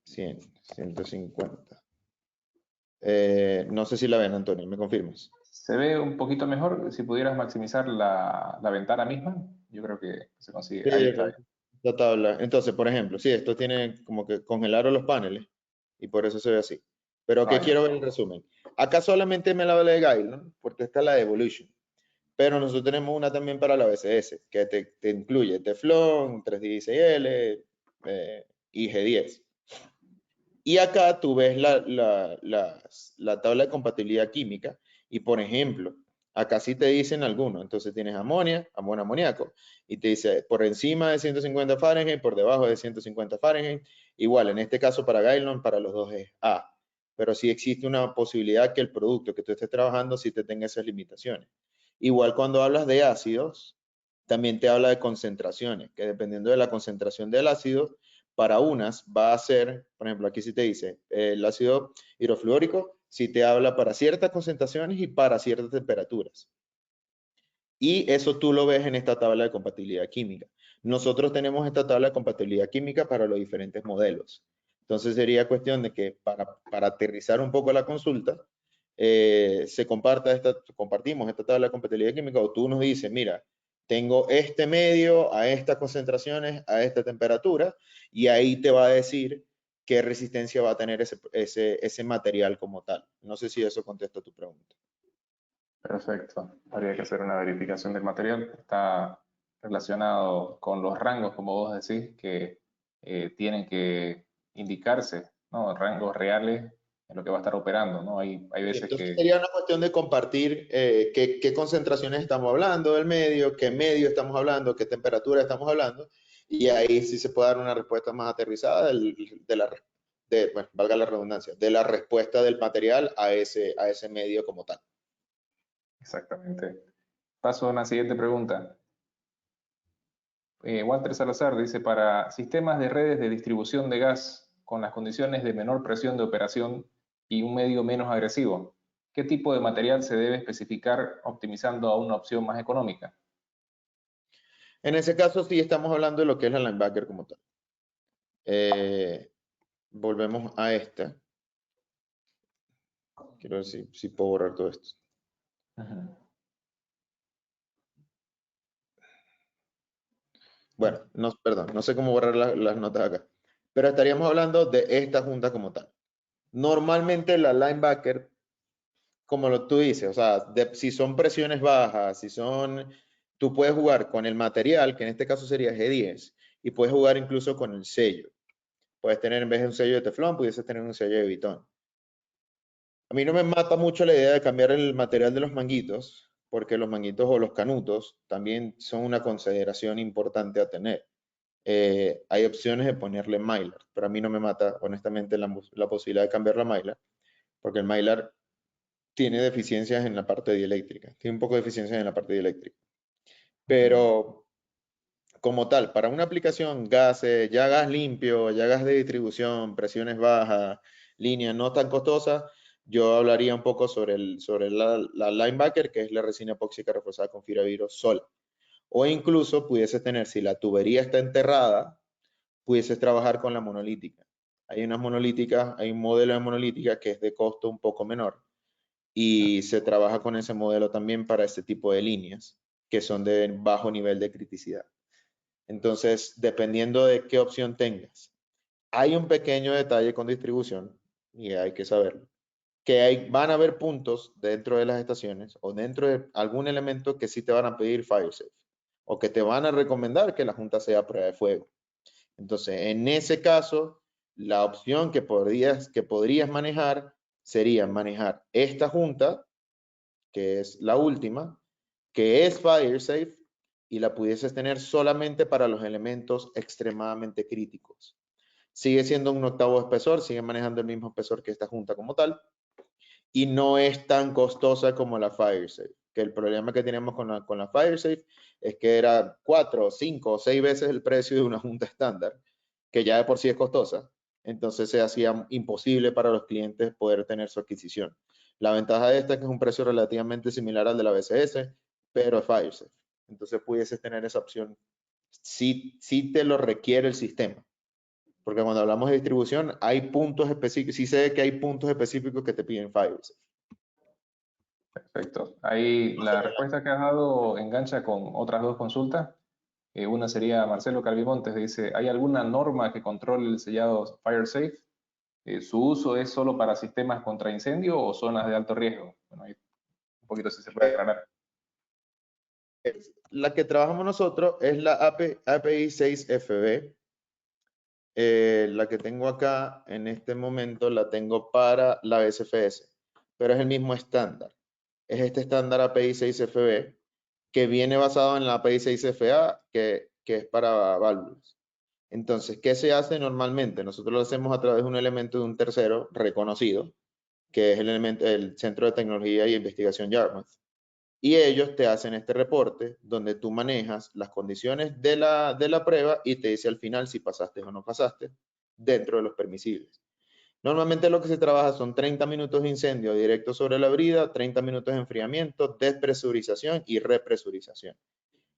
100, 150. No sé si la ven, Antonio, ¿me confirmas? Se ve un poquito mejor si pudieras maximizar la ventana misma. Yo creo que se consigue. Sí, Ahí está bien. la tabla. Entonces, por ejemplo, sí, esto tiene como que congelaron los paneles y por eso se ve así. Pero que Ya. quiero ver el resumen. Acá solamente me la habla de Guile, ¿no? Porque esta es la de Evolution. Pero nosotros tenemos una también para la BCS, que te incluye Teflon, 316L y G10. Y acá tú ves la tabla de compatibilidad química y, por ejemplo, acá sí te dicen algunos. Entonces tienes amoníaco, y te dice por encima de 150 Fahrenheit, por debajo de 150 Fahrenheit. Igual, en este caso para Gailon, para los dos es A. Pero sí existe una posibilidad que el producto que tú estés trabajando sí te tenga esas limitaciones. Igual cuando hablas de ácidos, también te habla de concentraciones, que dependiendo de la concentración del ácido, para unas va a ser, por ejemplo, aquí sí te dice, el ácido hidrofluórico, sí te habla para ciertas concentraciones y para ciertas temperaturas. Y eso tú lo ves en esta tabla de compatibilidad química. Nosotros tenemos esta tabla de compatibilidad química para los diferentes modelos. Entonces sería cuestión de que para aterrizar un poco la consulta, compartimos esta tabla de compatibilidad química o tú nos dices, mira, tengo este medio a estas concentraciones, a esta temperatura, y ahí te va a decir qué resistencia va a tener ese material como tal. No sé si eso contesta tu pregunta. Perfecto. Habría que hacer una verificación del material. Está relacionado con los rangos, como vos decís, que tienen que indicarse, ¿no? Rangos reales en lo que va a estar operando, ¿no? Hay Y veces entonces que, sería una cuestión de compartir qué concentraciones estamos hablando del medio, qué medio estamos hablando, qué temperatura estamos hablando, y ahí sí se puede dar una respuesta más aterrizada bueno, valga la redundancia, de la respuesta del material a ese medio como tal. exactamente. Paso a una siguiente pregunta. Walter Salazar dice, para sistemas de redes de distribución de gas con las condiciones de menor presión de operación y un medio menos agresivo, ¿qué tipo de material se debe especificar optimizando a una opción más económica? En ese caso sí estamos hablando de lo que es la linebacker como tal. Volvemos a esta. Quiero ver si puedo borrar todo esto. Bueno, no, perdón, no sé cómo borrar las notas acá. Pero estaríamos hablando de esta junta como tal. Normalmente la linebacker, como tú dices, o sea, si son presiones bajas, tú puedes jugar con el material, que en este caso sería G10, y puedes jugar incluso con el sello. Puedes tener, en vez de un sello de teflón, pudieses tener un sello de Viton. A mí no me mata mucho la idea de cambiar el material de los manguitos, porque los manguitos o los canutos también son una consideración importante a tener. Hay opciones de ponerle Mylar, pero a mí no me mata, honestamente, la posibilidad de cambiar la Mylar, porque el Mylar tiene deficiencias en la parte dieléctrica, tiene un poco de deficiencias en la parte dieléctrica. Pero como tal, para una aplicación ya gas limpio, ya gas de distribución, presiones bajas, líneas no tan costosas, yo hablaría un poco sobre la linebacker, que es la resina epóxica reforzada con fibra vidrio sola. O incluso pudieses tener, si la tubería está enterrada, pudieses trabajar con la monolítica. Hay unas monolíticas, hay un modelo de monolítica que es de costo un poco menor y se trabaja con ese modelo también para este tipo de líneas que son de bajo nivel de criticidad. Entonces, dependiendo de qué opción tengas, hay un pequeño detalle con distribución y hay que saberlo, que van a haber puntos dentro de las estaciones o dentro de algún elemento que sí te van a pedir FireSafe o que te van a recomendar que la junta sea a prueba de fuego. Entonces, en ese caso, la opción que podrías manejar sería manejar esta junta, que es la última, que es FireSafe, y la pudieses tener solamente para los elementos extremadamente críticos. Sigue siendo un octavo espesor, sigue manejando el mismo espesor que esta junta como tal, y no es tan costosa como la FireSafe. Que el problema que tenemos con la FireSafe es que era 4, 5 o 6 veces el precio de una junta estándar, que ya de por sí es costosa. Entonces se hacía imposible para los clientes poder tener su adquisición. La ventaja de esta es que es un precio relativamente similar al de la BCS, pero es FireSafe. Entonces pudieses tener esa opción si te lo requiere el sistema. Porque cuando hablamos de distribución, hay puntos específicos, sí sé que hay puntos específicos que te piden FireSafe. Perfecto. Ahí la respuesta que has dado engancha con otras dos consultas. Una sería Marcelo Calvimontes, dice, ¿hay alguna norma que controle el sellado FireSafe? ¿Su uso es solo para sistemas contra incendio o zonas de alto riesgo? Bueno, ahí un poquito si se puede aclarar. La que trabajamos nosotros es la API 6FB. La que tengo acá en este momento la tengo para la BSFS, pero es el mismo estándar. Es este estándar API 6FB que viene basado en la API 6FA, que es para válvulas. Entonces, ¿qué se hace normalmente? Nosotros lo hacemos a través de un elemento de un tercero reconocido, que es el Centro de Tecnología y Investigación Yarmouth. Y ellos te hacen este reporte donde tú manejas las condiciones de la prueba y te dice al final si pasaste o no pasaste dentro de los permisibles. Normalmente lo que se trabaja son 30 minutos de incendio directo sobre la brida, 30 minutos de enfriamiento, despresurización y represurización.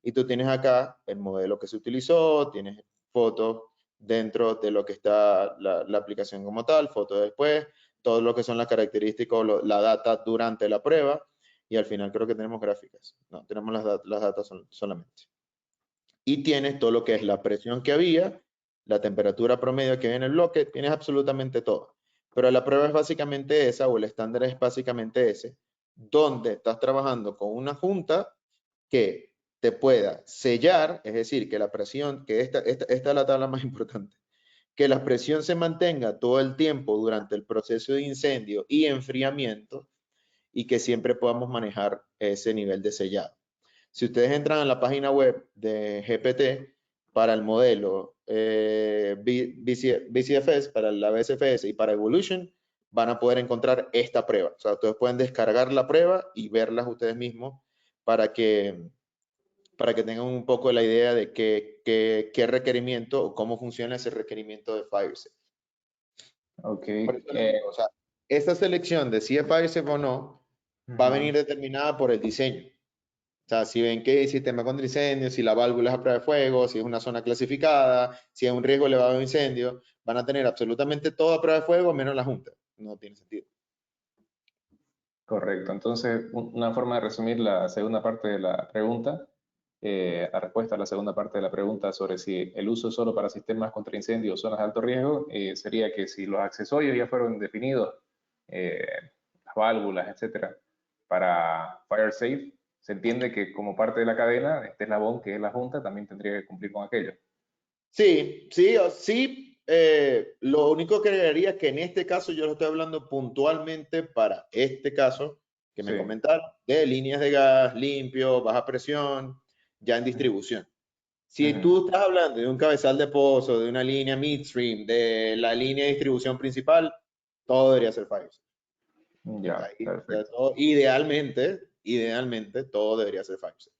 Y tú tienes acá el modelo que se utilizó, tienes fotos dentro de lo que está la aplicación como tal, fotos después, todo lo que son las características, la data durante la prueba, y al final creo que tenemos gráficas. No, tenemos las datas solamente. Y tienes todo lo que es la presión que había, la temperatura promedio que había en el bloque, tienes absolutamente todo. Pero la prueba es básicamente esa, o el estándar es básicamente ese, donde estás trabajando con una junta que te pueda sellar, es decir, que la presión, que esta es la tabla más importante, que la presión se mantenga todo el tiempo durante el proceso de incendio y enfriamiento y que siempre podamos manejar ese nivel de sellado. Si ustedes entran a la página web de GPT para el modelo BCFS, para la BSFS y para Evolution, van a poder encontrar esta prueba. O sea, ustedes pueden descargar la prueba y verlas ustedes mismos para que tengan un poco la idea de qué requerimiento o cómo funciona ese requerimiento de FireSafe. Ok. O sea, esta selección de si es FireSafe o no va a venir determinada por el diseño. O sea, si ven que hay sistema contra incendios, si la válvula es a prueba de fuego, si es una zona clasificada, si hay un riesgo elevado de incendio, van a tener absolutamente todo a prueba de fuego menos la junta. No tiene sentido. Correcto. Entonces, una forma de resumir la segunda parte de la pregunta, la respuesta a la segunda parte de la pregunta sobre si el uso es solo para sistemas contra incendios o zonas de alto riesgo, sería que si los accesorios ya fueron definidos, eh, las válvulas, etcétera, para FireSafe, se entiende que como parte de la cadena, este eslabón que es la junta también tendría que cumplir con aquello. Sí, sí, sí. Lo único que agregaría es que en este caso yo lo estoy hablando puntualmente para este caso que Sí. me comentaron, de líneas de gas limpio, baja presión, ya en Ujú. distribución. Si Ujú. tú estás hablando de un cabezal de pozo, de una línea midstream, de la línea de distribución principal, todo debería ser Firesafe. Ya, Ahí, perfecto. idealmente, todo debería ser Firesafe.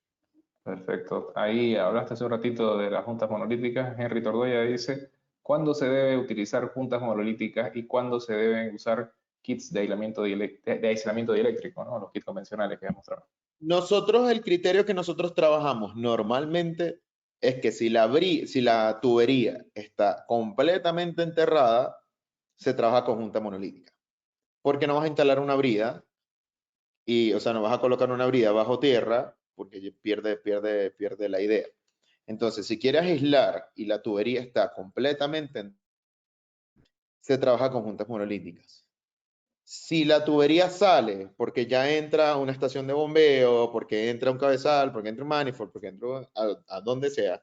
Perfecto. Ahí hablaste hace un ratito de las juntas monolíticas. Henry Tordoya dice, ¿cuándo se debe utilizar juntas monolíticas y cuándo se deben usar kits de de aislamiento dieléctrico, ¿no? Los kits convencionales que hemos mostrado. Nosotros, el criterio que nosotros trabajamos normalmente es que si la tubería está completamente enterrada, se trabaja con junta monolítica. Porque no vas a instalar una brida y, o sea, no vas a colocar una brida bajo tierra porque pierde la idea. Entonces, si quieres aislar y la tubería está completamente, se trabaja con juntas monolíticas. Si la tubería sale porque ya entra una estación de bombeo, porque entra un cabezal, porque entra un manifold, porque entra a donde sea,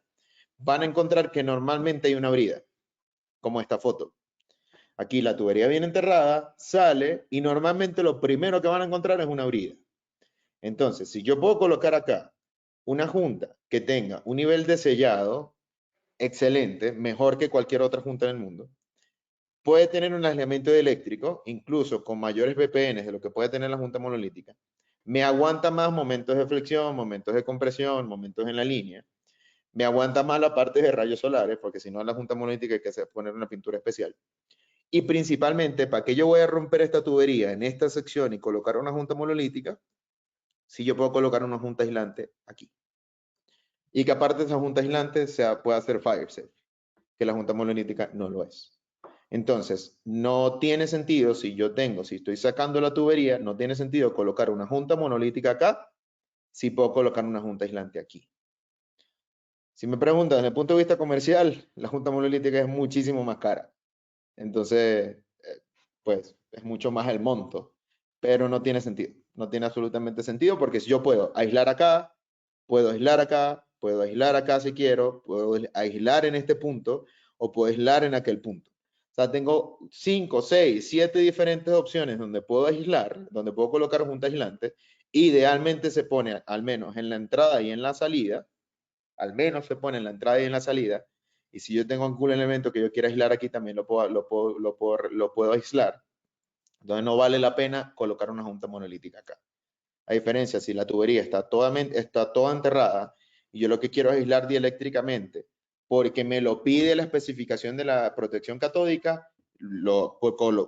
van a encontrar que normalmente hay una brida, como esta foto. Aquí la tubería viene enterrada, sale y normalmente lo primero que van a encontrar es una brida. Entonces, si yo puedo colocar acá una junta que tenga un nivel de sellado excelente, mejor que cualquier otra junta en el mundo, puede tener un aislamiento eléctrico, incluso con mayores BPNs de lo que puede tener la junta monolítica. Me aguanta más momentos de flexión, momentos de compresión, momentos en la línea. Me aguanta más la parte de rayos solares, porque si no, en la junta monolítica hay que poner una pintura especial. Y principalmente, ¿para qué yo voy a romper esta tubería en esta sección y colocar una junta monolítica si yo puedo colocar una junta aislante aquí? Y que aparte de esa junta aislante pueda hacer fire safe, que la junta monolítica no lo es. Entonces, no tiene sentido si estoy sacando la tubería, no tiene sentido colocar una junta monolítica acá si puedo colocar una junta aislante aquí. Si me preguntan desde el punto de vista comercial, la junta monolítica es muchísimo más cara. Entonces, pues es mucho más el monto, pero no tiene sentido. No tiene absolutamente sentido porque si yo puedo aislar acá, puedo aislar acá, puedo aislar acá si quiero, puedo aislar en este punto o puedo aislar en aquel punto. O sea, tengo 5, 6, 7 diferentes opciones donde puedo aislar, donde puedo colocar junta aislante. Idealmente se pone al menos en la entrada y en la salida, al menos se pone en la entrada y en la salida. Y si yo tengo algún elemento que yo quiera aislar aquí, también lo puedo aislar. Entonces no vale la pena colocar una junta monolítica acá. A diferencia, si la tubería está toda enterrada y yo lo que quiero es aislar dieléctricamente porque me lo pide la especificación de la protección catódica,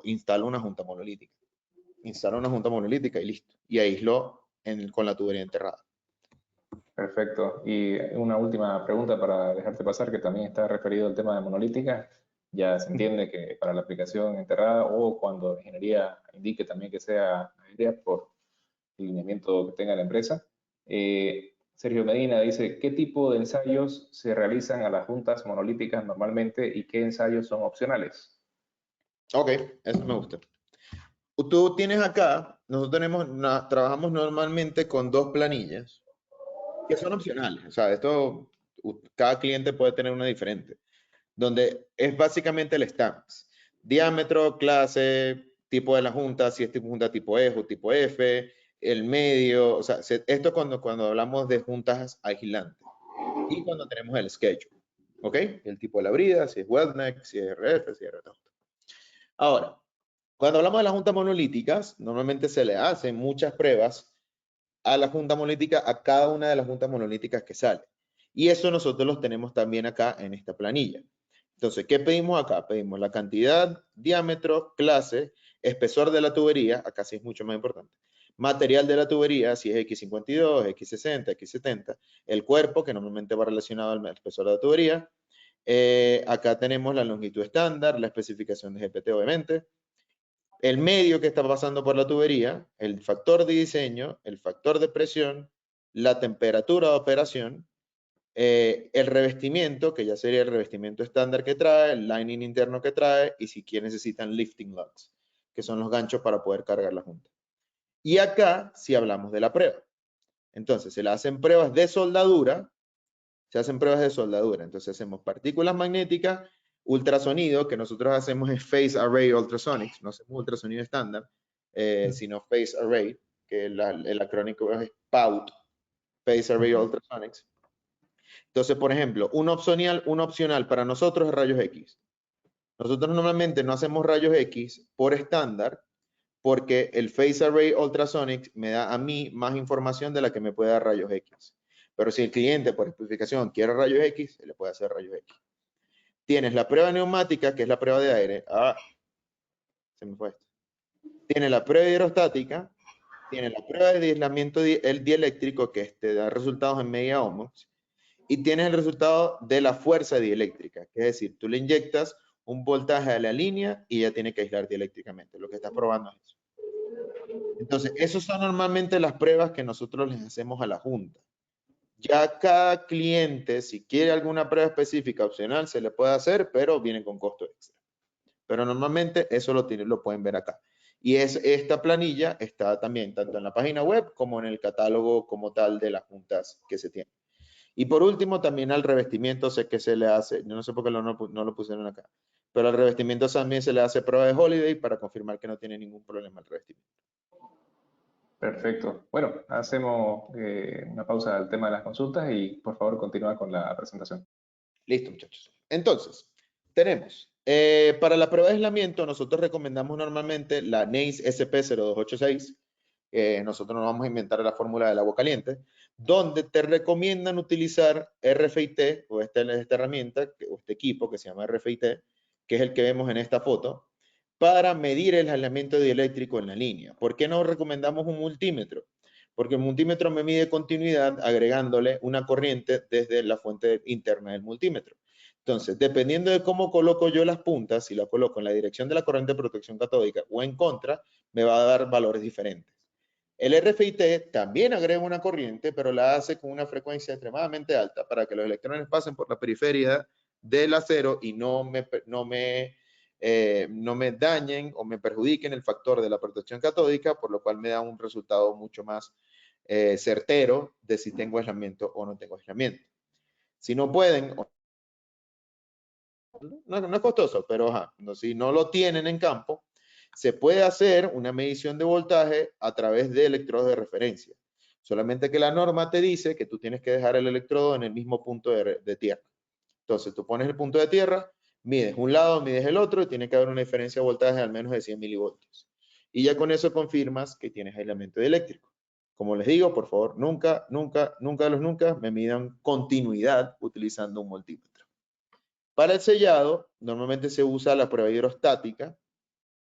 instalo una junta monolítica. Instalo una junta monolítica y listo. Y aíslo con la tubería enterrada. Perfecto. Y una última pregunta para dejarte pasar, que también está referido al tema de monolítica. Ya se entiende que para la aplicación enterrada o cuando la ingeniería indique también que sea aérea por el lineamiento que tenga la empresa. Sergio Medina dice, ¿qué tipo de ensayos se realizan a las juntas monolíticas normalmente y qué ensayos son opcionales? Ok, eso me gusta. Tú tienes acá, trabajamos normalmente con dos planillas que son opcionales. O sea, cada cliente puede tener una diferente, donde es básicamente el stance. Diámetro, clase, tipo de la junta, si es tipo junta tipo E o tipo F, el medio, o sea, esto cuando hablamos de juntas aislantes y cuando tenemos el schedule, ¿ok? El tipo de la brida, si es weldneck, si es RF, si es RF. Ahora, cuando hablamos de las juntas monolíticas, normalmente se le hacen muchas pruebas a la junta monolítica, a cada una de las juntas monolíticas que sale. Y eso nosotros los tenemos también acá en esta planilla. Entonces, ¿qué pedimos acá? Pedimos la cantidad, diámetro, clase, espesor de la tubería, acá sí es mucho más importante, material de la tubería, si es X52, X60, X70, el cuerpo, que normalmente va relacionado al espesor de la tubería. Acá tenemos la longitud estándar, la especificación de GPT, obviamente. El medio que está pasando por la tubería, el factor de diseño, el factor de presión, la temperatura de operación, el revestimiento, que ya sería el revestimiento estándar que trae, el lining interno que trae, y si necesitan lifting lugs, que son los ganchos para poder cargar la junta. Y acá sí hablamos de la prueba. Entonces, se le hacen pruebas de soldadura, entonces hacemos partículas magnéticas, ultrasonido, que nosotros hacemos es Phase Array Ultrasonics, no hacemos ultrasonido estándar, sino Phase Array, que el acrónimo es PAUT, Phase Array Ultrasonics. Entonces, por ejemplo, un opcional para nosotros es rayos X. Nosotros normalmente no hacemos rayos X por estándar, porque el Phase Array Ultrasonics me da a mí más información de la que me puede dar rayos X. Pero si el cliente por especificación quiere rayos X, se le puede hacer rayos X. Tienes la prueba neumática, que es la prueba de aire. Se me fue esto. Tienes la prueba hidrostática, tienes la prueba de aislamiento dieléctrico, que te da resultados en media ohms, y tienes el resultado de la fuerza dieléctrica, que es decir, tú le inyectas un voltaje a la línea y ya tiene que aislar dieléctricamente. Lo que estás probando es eso. Entonces, esas son normalmente las pruebas que nosotros les hacemos a la junta. Ya cada cliente, si quiere alguna prueba específica opcional, se le puede hacer, pero viene con costo extra. Pero normalmente eso lo pueden ver acá. Y esta planilla está también tanto en la página web como en el catálogo como tal de las juntas que se tienen. Y por último, también al revestimiento sé que se le hace, yo no sé por qué no lo pusieron acá, pero al revestimiento también se le hace prueba de Holiday para confirmar que no tiene ningún problema el revestimiento. Perfecto. Bueno, hacemos una pausa al tema de las consultas y por favor continúa con la presentación. Listo, muchachos. Entonces, tenemos, para la prueba de aislamiento, nosotros recomendamos normalmente la NACE SP0286. Nosotros nos vamos a inventar la fórmula del agua caliente, donde te recomiendan utilizar RFIT, o esta herramienta, o este equipo que se llama RFIT, que es el que vemos en esta foto, para medir el aislamiento dieléctrico en la línea. ¿Por qué no recomendamos un multímetro? Porque el multímetro me mide continuidad agregándole una corriente desde la fuente interna del multímetro. Entonces, dependiendo de cómo coloco yo las puntas, si la coloco en la dirección de la corriente de protección catódica o en contra, me va a dar valores diferentes. El RFIT también agrega una corriente, pero la hace con una frecuencia extremadamente alta para que los electrones pasen por la periferia del acero y no me dañen o me perjudiquen el factor de la protección catódica, por lo cual me da un resultado mucho más certero de si tengo aislamiento o no tengo aislamiento. Si no pueden, no es costoso, pero si no lo tienen en campo, se puede hacer una medición de voltaje a través de electrodos de referencia. Solamente que la norma te dice que tú tienes que dejar el electrodo en el mismo punto de tierra. Entonces, tú pones el punto de tierra, mides un lado, mides el otro, y tiene que haber una diferencia de voltaje de al menos de 100 milivoltios. Y ya con eso confirmas que tienes aislamiento dieléctrico. Como les digo, por favor, nunca me midan continuidad utilizando un multímetro. Para el sellado, normalmente se usa la prueba hidrostática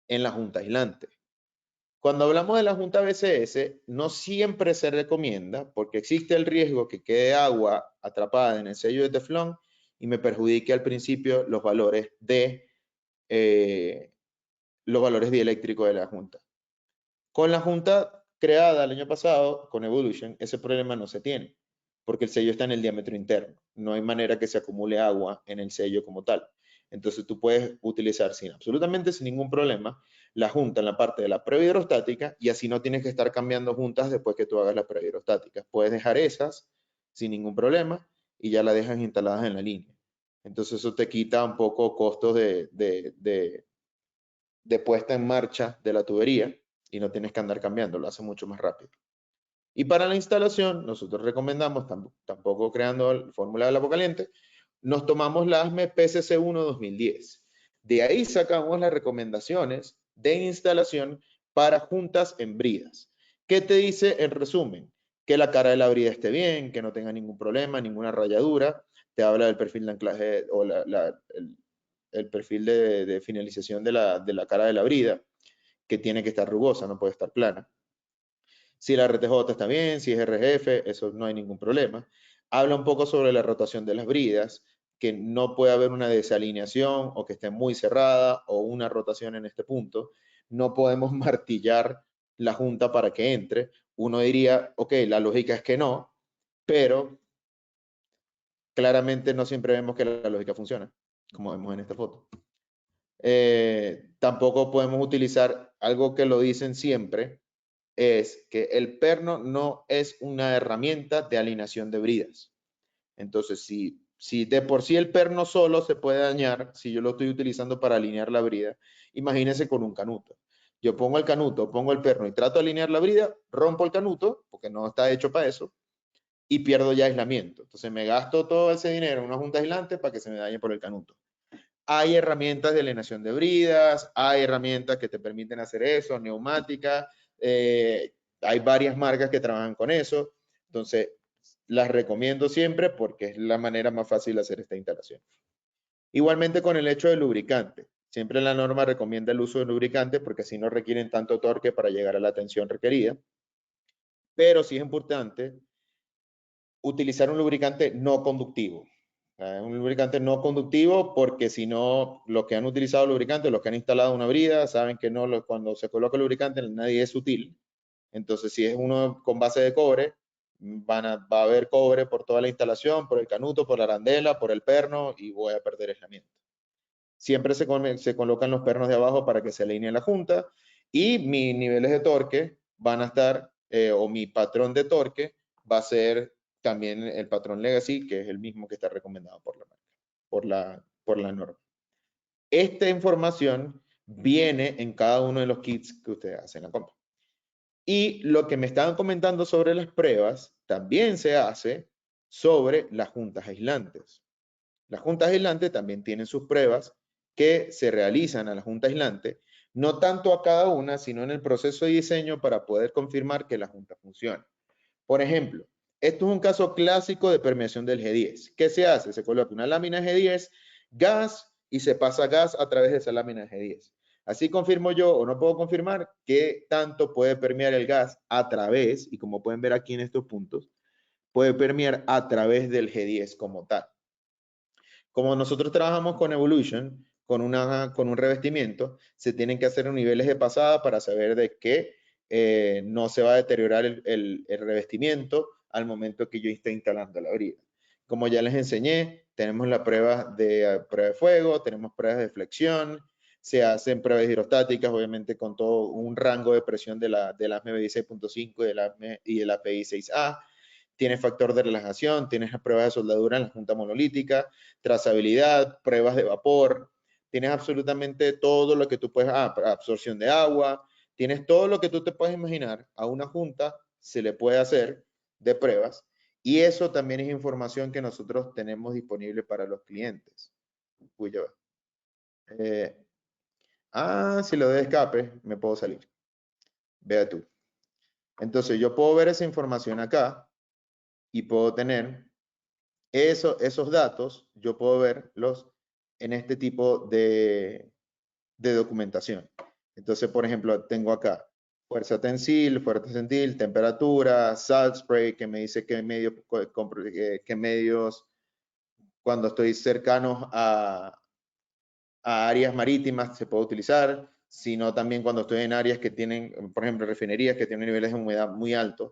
en la junta aislante. Cuando hablamos de la junta BCS, no siempre se recomienda porque existe el riesgo que quede agua atrapada en el sello de teflón y me perjudique al principio los valores dieléctricos de la junta. Con la junta creada el año pasado, con Evolution, ese problema no se tiene, porque el sello está en el diámetro interno. No hay manera que se acumule agua en el sello como tal. Entonces tú puedes utilizar absolutamente sin ningún problema la junta en la parte de la prueba hidrostática y así no tienes que estar cambiando juntas después que tú hagas la prueba hidrostática. Puedes dejar esas sin ningún problema y ya las dejas instaladas en la línea. Entonces eso te quita un poco costos de puesta en marcha de la tubería y no tienes que andar cambiando, lo hace mucho más rápido. Y para la instalación, nosotros recomendamos, tampoco creando la fórmula del agua caliente, nos tomamos la ASME PCC1 2010. De ahí sacamos las recomendaciones de instalación para juntas en bridas. ¿Qué te dice en resumen? Que la cara de la brida esté bien, que no tenga ningún problema, ninguna rayadura. Te habla del perfil de anclaje o el perfil de finalización de la cara de la brida, que tiene que estar rugosa, no puede estar plana. Si la RTJ está bien, si es RGF, eso no hay ningún problema. Habla un poco sobre la rotación de las bridas, que no puede haber una desalineación o que esté muy cerrada o una rotación en este punto. No podemos martillar la junta para que entre. Uno diría, ok, la lógica es que no, pero claramente no siempre vemos que la lógica funciona, como vemos en esta foto. Tampoco podemos utilizar algo que lo dicen siempre, es que el perno no es una herramienta de alineación de bridas. Entonces, si de por sí el perno solo se puede dañar, si yo lo estoy utilizando para alinear la brida, imagínense con un canuto. Yo pongo el canuto, pongo el perno y trato de alinear la brida, rompo el canuto, porque no está hecho para eso, y pierdo ya aislamiento. Entonces me gasto todo ese dinero en una junta aislante para que se me dañe por el canuto. Hay herramientas de alineación de bridas, hay herramientas que te permiten hacer eso, neumáticas, hay varias marcas que trabajan con eso. Entonces, las recomiendo siempre porque es la manera más fácil de hacer esta instalación. Igualmente con el hecho del lubricante. Siempre la norma recomienda el uso de lubricante porque así no requieren tanto torque para llegar a la tensión requerida. Pero sí es importante utilizar un lubricante no conductivo. Un lubricante no conductivo porque si no, los que han utilizado lubricante, los que han instalado una brida, saben que no, cuando se coloca el lubricante nadie es sutil. Entonces, si es uno con base de cobre, va a haber cobre por toda la instalación, por el canuto, por la arandela, por el perno y voy a perder aislamiento. Siempre se colocan los pernos de abajo para que se alinee la junta y mis niveles de torque van a estar, o mi patrón de torque va a ser también el patrón Legacy, que es el mismo que está recomendado por la marca, por la norma. Esta información viene en cada uno de los kits que ustedes hacen la compra. Y lo que me estaban comentando sobre las pruebas también se hace sobre las juntas aislantes. Las juntas aislantes también tienen sus pruebas que se realizan a la junta aislante, no tanto a cada una, sino en el proceso de diseño para poder confirmar que la junta funciona. Por ejemplo, esto es un caso clásico de permeación del G10. ¿Qué se hace? Se coloca una lámina G10, gas, y se pasa gas a través de esa lámina G10. Así confirmo yo, o no puedo confirmar, qué tanto puede permear el gas a través, y como pueden ver aquí en estos puntos, puede permear a través del G10 como tal. Como nosotros trabajamos con Evolution, con un revestimiento, se tienen que hacer niveles de pasada para saber de que no se va a deteriorar el revestimiento al momento que yo esté instalando la brida. Como ya les enseñé, tenemos la prueba de fuego, tenemos pruebas de flexión, se hacen pruebas hidrostáticas, obviamente con todo un rango de presión de la ASME 16.5 y de la PI 6A. Tienes factor de relajación, tienes pruebas de soldadura en la junta monolítica, trazabilidad, pruebas de vapor, tienes absolutamente todo lo que tú puedes, absorción de agua, tienes todo lo que tú te puedes imaginar. A una junta se le puede hacer de pruebas y eso también es información que nosotros tenemos disponible para los clientes. Uy, ya va. Si lo de escape, me puedo salir. Vea tú. Entonces yo puedo ver esa información acá y puedo tener esos datos, yo puedo verlos en este tipo de documentación. Entonces, por ejemplo, tengo acá fuerza tensil, temperatura, salt spray, que me dice qué medios cuando estoy cercano a áreas marítimas se puede utilizar, sino también cuando estoy en áreas que tienen, por ejemplo, refinerías que tienen niveles de humedad muy altos,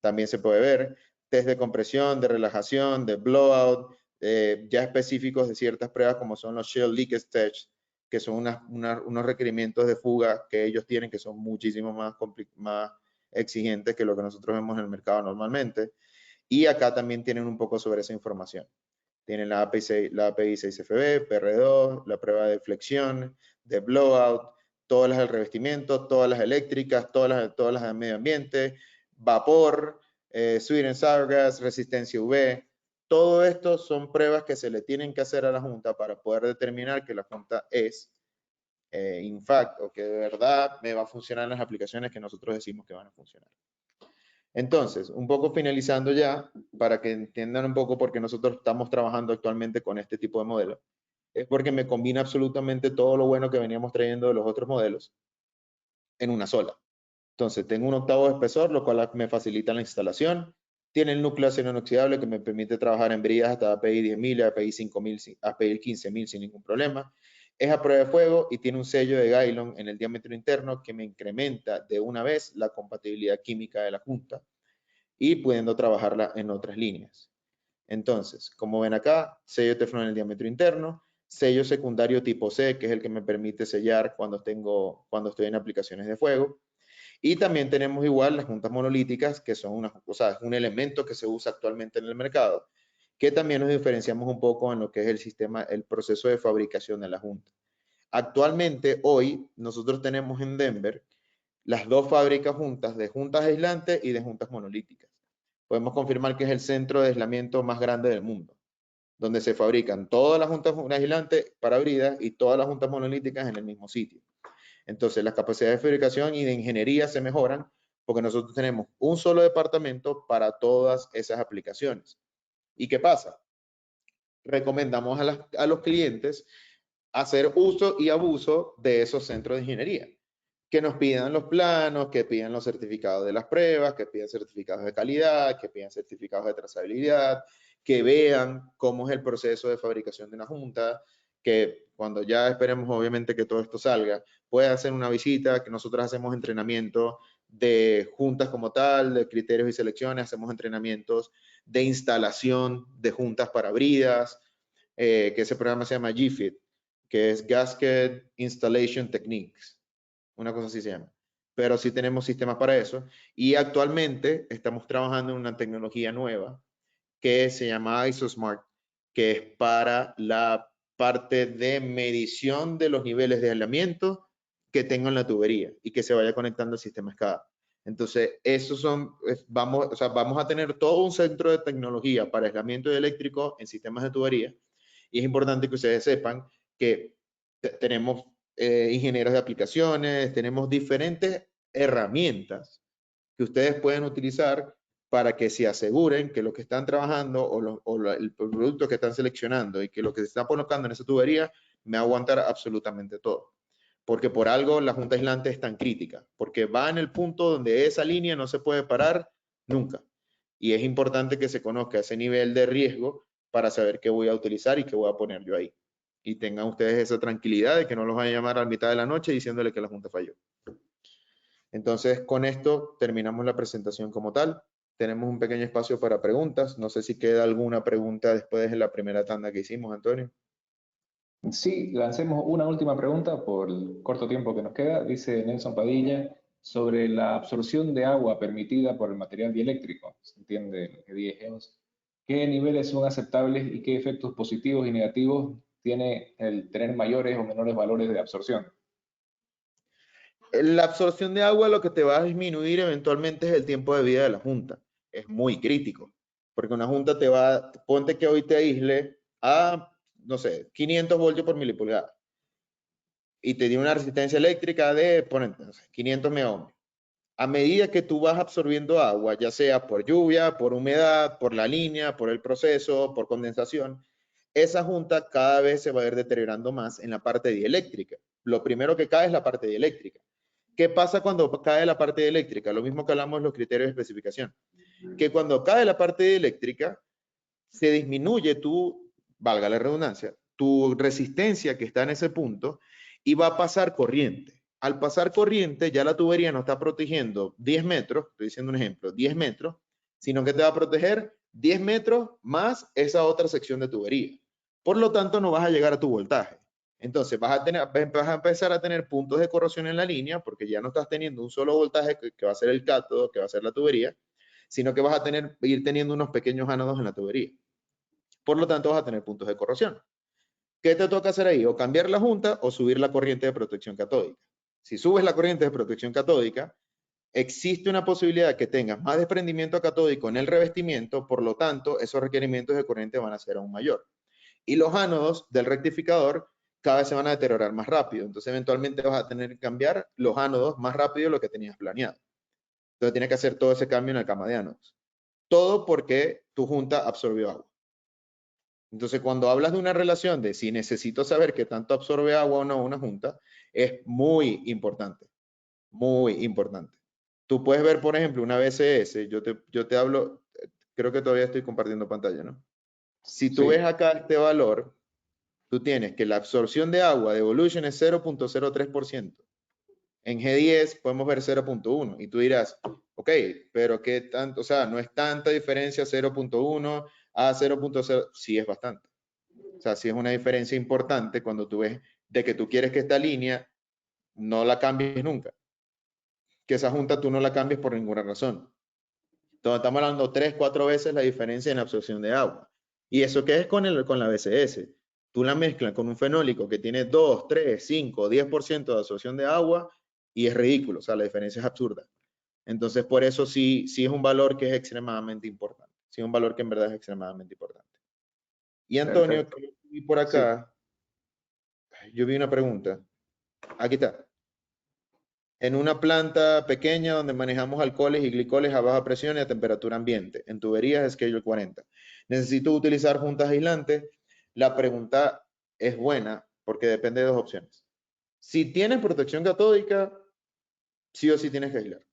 también se puede ver. Test de compresión, de relajación, de blowout, ya específicos de ciertas pruebas como son los Shell Leakage Tests, que son unos requerimientos de fuga que ellos tienen que son muchísimo más exigentes que lo que nosotros vemos en el mercado normalmente. Y acá también tienen un poco sobre esa información. Tienen la API 6FB, PR2, la prueba de flexión, de blowout, todas las del revestimiento, todas las eléctricas, todas las del medio ambiente, vapor, sweet and sour gas, resistencia UV. Todo esto son pruebas que se le tienen que hacer a la Junta para poder determinar que la Junta es infact o que de verdad me va a funcionar en las aplicaciones que nosotros decimos que van a funcionar. Entonces, un poco finalizando ya, para que entiendan un poco por qué nosotros estamos trabajando actualmente con este tipo de modelo, es porque me combina absolutamente todo lo bueno que veníamos trayendo de los otros modelos en una sola. Entonces, tengo un octavo de espesor, lo cual me facilita la instalación. Tiene el núcleo de acero inoxidable que me permite trabajar en bridas hasta API 10.000, API 5.000, API 15.000 sin ningún problema. Es a prueba de fuego y tiene un sello de Gailon en el diámetro interno que me incrementa de una vez la compatibilidad química de la junta y pudiendo trabajarla en otras líneas. Entonces, como ven acá, sello teflón en el diámetro interno, sello secundario tipo C, que es el que me permite sellar cuando estoy en aplicaciones de fuego. Y también tenemos igual las juntas monolíticas, que son es un elemento que se usa actualmente en el mercado, que también nos diferenciamos un poco en lo que es el sistema, el proceso de fabricación de la junta. Actualmente, hoy, nosotros tenemos en Denver las dos fábricas juntas, de juntas aislantes y de juntas monolíticas. Podemos confirmar que es el centro de aislamiento más grande del mundo, donde se fabrican todas las juntas aislantes para bridas y todas las juntas monolíticas en el mismo sitio. Entonces, las capacidades de fabricación y de ingeniería se mejoran porque nosotros tenemos un solo departamento para todas esas aplicaciones. ¿Y qué pasa? Recomendamos a los clientes hacer uso y abuso de esos centros de ingeniería. Que nos pidan los planos, que pidan los certificados de las pruebas, que pidan certificados de calidad, que pidan certificados de trazabilidad, que vean cómo es el proceso de fabricación de una junta, que cuando ya esperemos obviamente que todo esto salga, pueda hacer una visita, que nosotros hacemos entrenamiento de juntas como tal, de criterios y selecciones, hacemos entrenamientos de instalación de juntas para bridas, que ese programa se llama GFIT, que es Gasket Installation Techniques, una cosa así se llama. Pero sí tenemos sistemas para eso. Y actualmente estamos trabajando en una tecnología nueva que se llama ISOSmart, que es para la parte de medición de los niveles de aislamiento que tengo en la tubería y que se vaya conectando al sistema SCADA. Entonces, vamos a tener todo un centro de tecnología para aislamiento eléctrico en sistemas de tubería. Y es importante que ustedes sepan que tenemos ingenieros de aplicaciones, tenemos diferentes herramientas que ustedes pueden utilizar para que se aseguren que lo que están trabajando el producto que están seleccionando y que lo que se está colocando en esa tubería me va a aguantar absolutamente todo. Porque por algo la junta aislante es tan crítica, porque va en el punto donde esa línea no se puede parar nunca. Y es importante que se conozca ese nivel de riesgo para saber qué voy a utilizar y qué voy a poner yo ahí. Y tengan ustedes esa tranquilidad de que no los van a llamar a mitad de la noche diciéndole que la junta falló. Entonces, con esto terminamos la presentación como tal. Tenemos un pequeño espacio para preguntas. No sé si queda alguna pregunta después de la primera tanda que hicimos, Antonio. Sí, lancemos una última pregunta por el corto tiempo que nos queda. Dice Nelson Padilla sobre la absorción de agua permitida por el material dieléctrico. Se entiende que 10 Gauss. ¿Qué niveles son aceptables y qué efectos positivos y negativos tiene el tener mayores o menores valores de absorción? La absorción de agua lo que te va a disminuir eventualmente es el tiempo de vida de la junta. Es muy crítico, porque una junta ponte que hoy te aísle a, no sé, 500 voltios por milipulgada y te dio una resistencia eléctrica de, ponete, no sé, 500 megohmios. A medida que tú vas absorbiendo agua, ya sea por lluvia, por humedad, por la línea, por el proceso, por condensación, esa junta cada vez se va a ir deteriorando más en la parte dieléctrica. Lo primero que cae es la parte dieléctrica. ¿Qué pasa cuando cae la parte eléctrica? Lo mismo que hablamos de los criterios de especificación. Que cuando cae la parte eléctrica, se disminuye valga la redundancia, tu resistencia que está en ese punto y va a pasar corriente. Al pasar corriente, ya la tubería no está protegiendo 10 metros, estoy diciendo un ejemplo, 10 metros, sino que te va a proteger 10 metros más esa otra sección de tubería. Por lo tanto, no vas a llegar a tu voltaje. Entonces, vas a empezar a tener puntos de corrosión en la línea porque ya no estás teniendo un solo voltaje que va a ser el cátodo, que va a ser la tubería, sino que vas a ir teniendo unos pequeños ánodos en la tubería. Por lo tanto, vas a tener puntos de corrosión. ¿Qué te toca hacer ahí? O cambiar la junta o subir la corriente de protección catódica. Si subes la corriente de protección catódica, existe una posibilidad de que tengas más desprendimiento catódico en el revestimiento, por lo tanto, esos requerimientos de corriente van a ser aún mayor. Y los ánodos del rectificador cada vez se van a deteriorar más rápido. Entonces, eventualmente vas a tener que cambiar los ánodos más rápido de lo que tenías planeado. Entonces, tienes que hacer todo ese cambio en la cama de ánodos. Todo porque tu junta absorbió agua. Entonces, cuando hablas de una relación de si necesito saber qué tanto absorbe agua o no una junta, es muy importante, muy importante. tú puedes ver, por ejemplo, una BCS, yo te hablo, creo que todavía estoy compartiendo pantalla, ¿no? Si tú Sí, ves acá este valor, tú tienes que la absorción de agua de Evolution es 0.03%. En G10 podemos ver 0.1 y tú dirás, ok, pero qué tanto, o sea, no es tanta diferencia 0.1 a 0.0, sí es bastante. O sea, sí es una diferencia importante cuando tú ves de que tú quieres que esta línea no la cambies nunca, que esa junta tú no la cambies por ninguna razón. Entonces estamos hablando 3, 4 veces la diferencia en absorción de agua. ¿Y eso qué es con la BCS? Tú la mezclas con un fenólico que tiene 2, 3, 5, 10% de absorción de agua y es ridículo, o sea, la diferencia es absurda. Entonces, por eso sí es un valor que es extremadamente importante. Sí es un valor que en verdad es extremadamente importante. Y Antonio, perfecto. que vi por Sí, acá, yo vi una pregunta. Aquí está. En una planta pequeña donde manejamos alcoholes y glicoles a baja presión y a temperatura ambiente, en tuberías Schedule 40. ¿Necesito utilizar juntas aislantes? La pregunta es buena porque depende de dos opciones. Si tienes protección catódica, sí o sí tienes que aislar.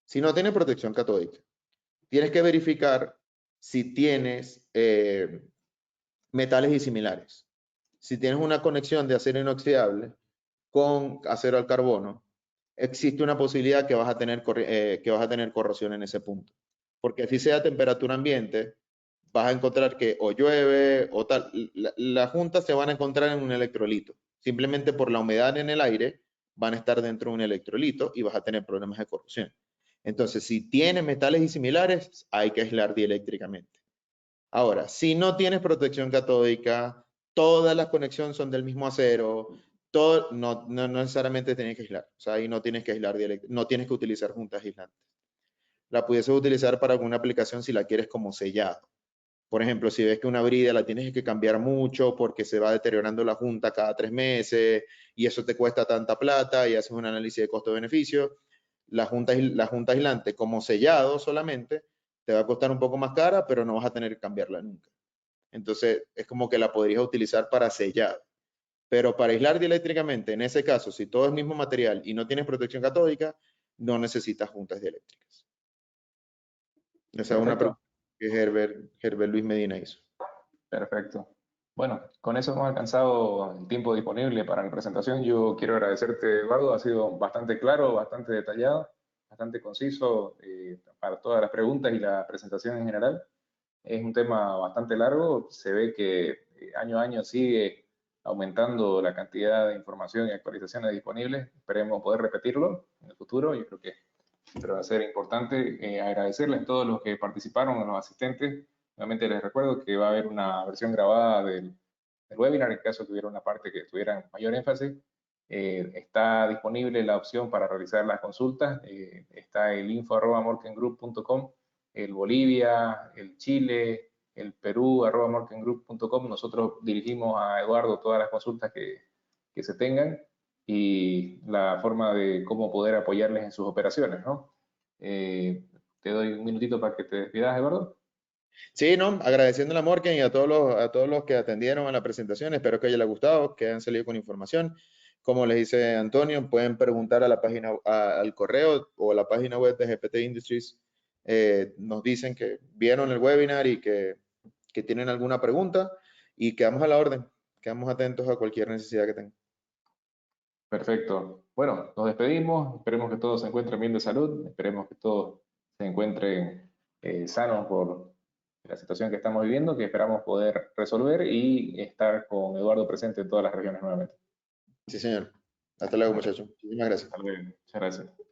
Si no tienes protección catódica, tienes que verificar si tienes metales disimilares. Si tienes una conexión de acero inoxidable con acero al carbono, existe una posibilidad que vas a tener corrosión en ese punto. Porque así sea temperatura ambiente, vas a encontrar que o llueve o tal. Las juntas se van a encontrar en un electrolito. Simplemente por la humedad en el aire van a estar dentro de un electrolito y vas a tener problemas de corrosión. Entonces, si tienes metales disimilares, hay que aislar dieléctricamente. Ahora, si no tienes protección catódica, todas las conexiones son del mismo acero, todo, no necesariamente tienes que aislar. O sea, ahí no tienes que aislar, no tienes que utilizar juntas aislantes. La pudieses utilizar para alguna aplicación si la quieres como sellado. Por ejemplo, si ves que una brida la tienes que cambiar mucho porque se va deteriorando la junta cada 3 meses y eso te cuesta tanta plata y haces un análisis de costo-beneficio, la junta aislante como sellado solamente te va a costar un poco más cara, pero no vas a tener que cambiarla nunca. Entonces, es como que la podrías utilizar para sellado. Pero para aislar dieléctricamente, en ese caso, si todo es mismo material y no tienes protección catódica, no necesitas juntas dieléctricas. Esa es una perfecto, pregunta que Herbert Luis Medina hizo. perfecto. Bueno, con eso hemos alcanzado el tiempo disponible para la presentación. Yo quiero agradecerte, Eduardo, ha sido bastante claro, bastante detallado, bastante conciso para todas las preguntas y la presentación en general. Es un tema bastante largo, se ve que año a año sigue aumentando la cantidad de información y actualizaciones disponibles. Esperemos poder repetirlo en el futuro. Yo creo que siempre va a ser importante agradecerles a todos los que participaron, a los asistentes. Nuevamente les recuerdo que va a haber una versión grabada del webinar en caso que hubiera una parte que tuviera mayor énfasis. Está disponible la opción para realizar las consultas. Está el info@morkengroup.com, el Bolivia, el Chile, el Perú, @morkengroup.com. Nosotros dirigimos a Eduardo todas las consultas que se tengan y la forma de cómo poder apoyarles en sus operaciones, ¿no? Te doy un minutito para que te despidas, Eduardo. Sí, no, agradeciendo a Morgan y a todos los que atendieron a la presentación. Espero que haya les gustado, que hayan salido con información. Como les dice Antonio, pueden preguntar a la página, al correo o a la página web de GPT Industries. Nos dicen que vieron el webinar y que tienen alguna pregunta y quedamos a la orden. Quedamos atentos a cualquier necesidad que tengan. Perfecto. Bueno, nos despedimos. Esperemos que todos se encuentren bien de salud. Esperemos que todos se encuentren sanos por la situación que estamos viviendo, que esperamos poder resolver y estar con Eduardo presente en todas las regiones nuevamente. Sí, señor. Hasta luego, muchachos. Muchísimas gracias. Hasta luego. Muchas gracias.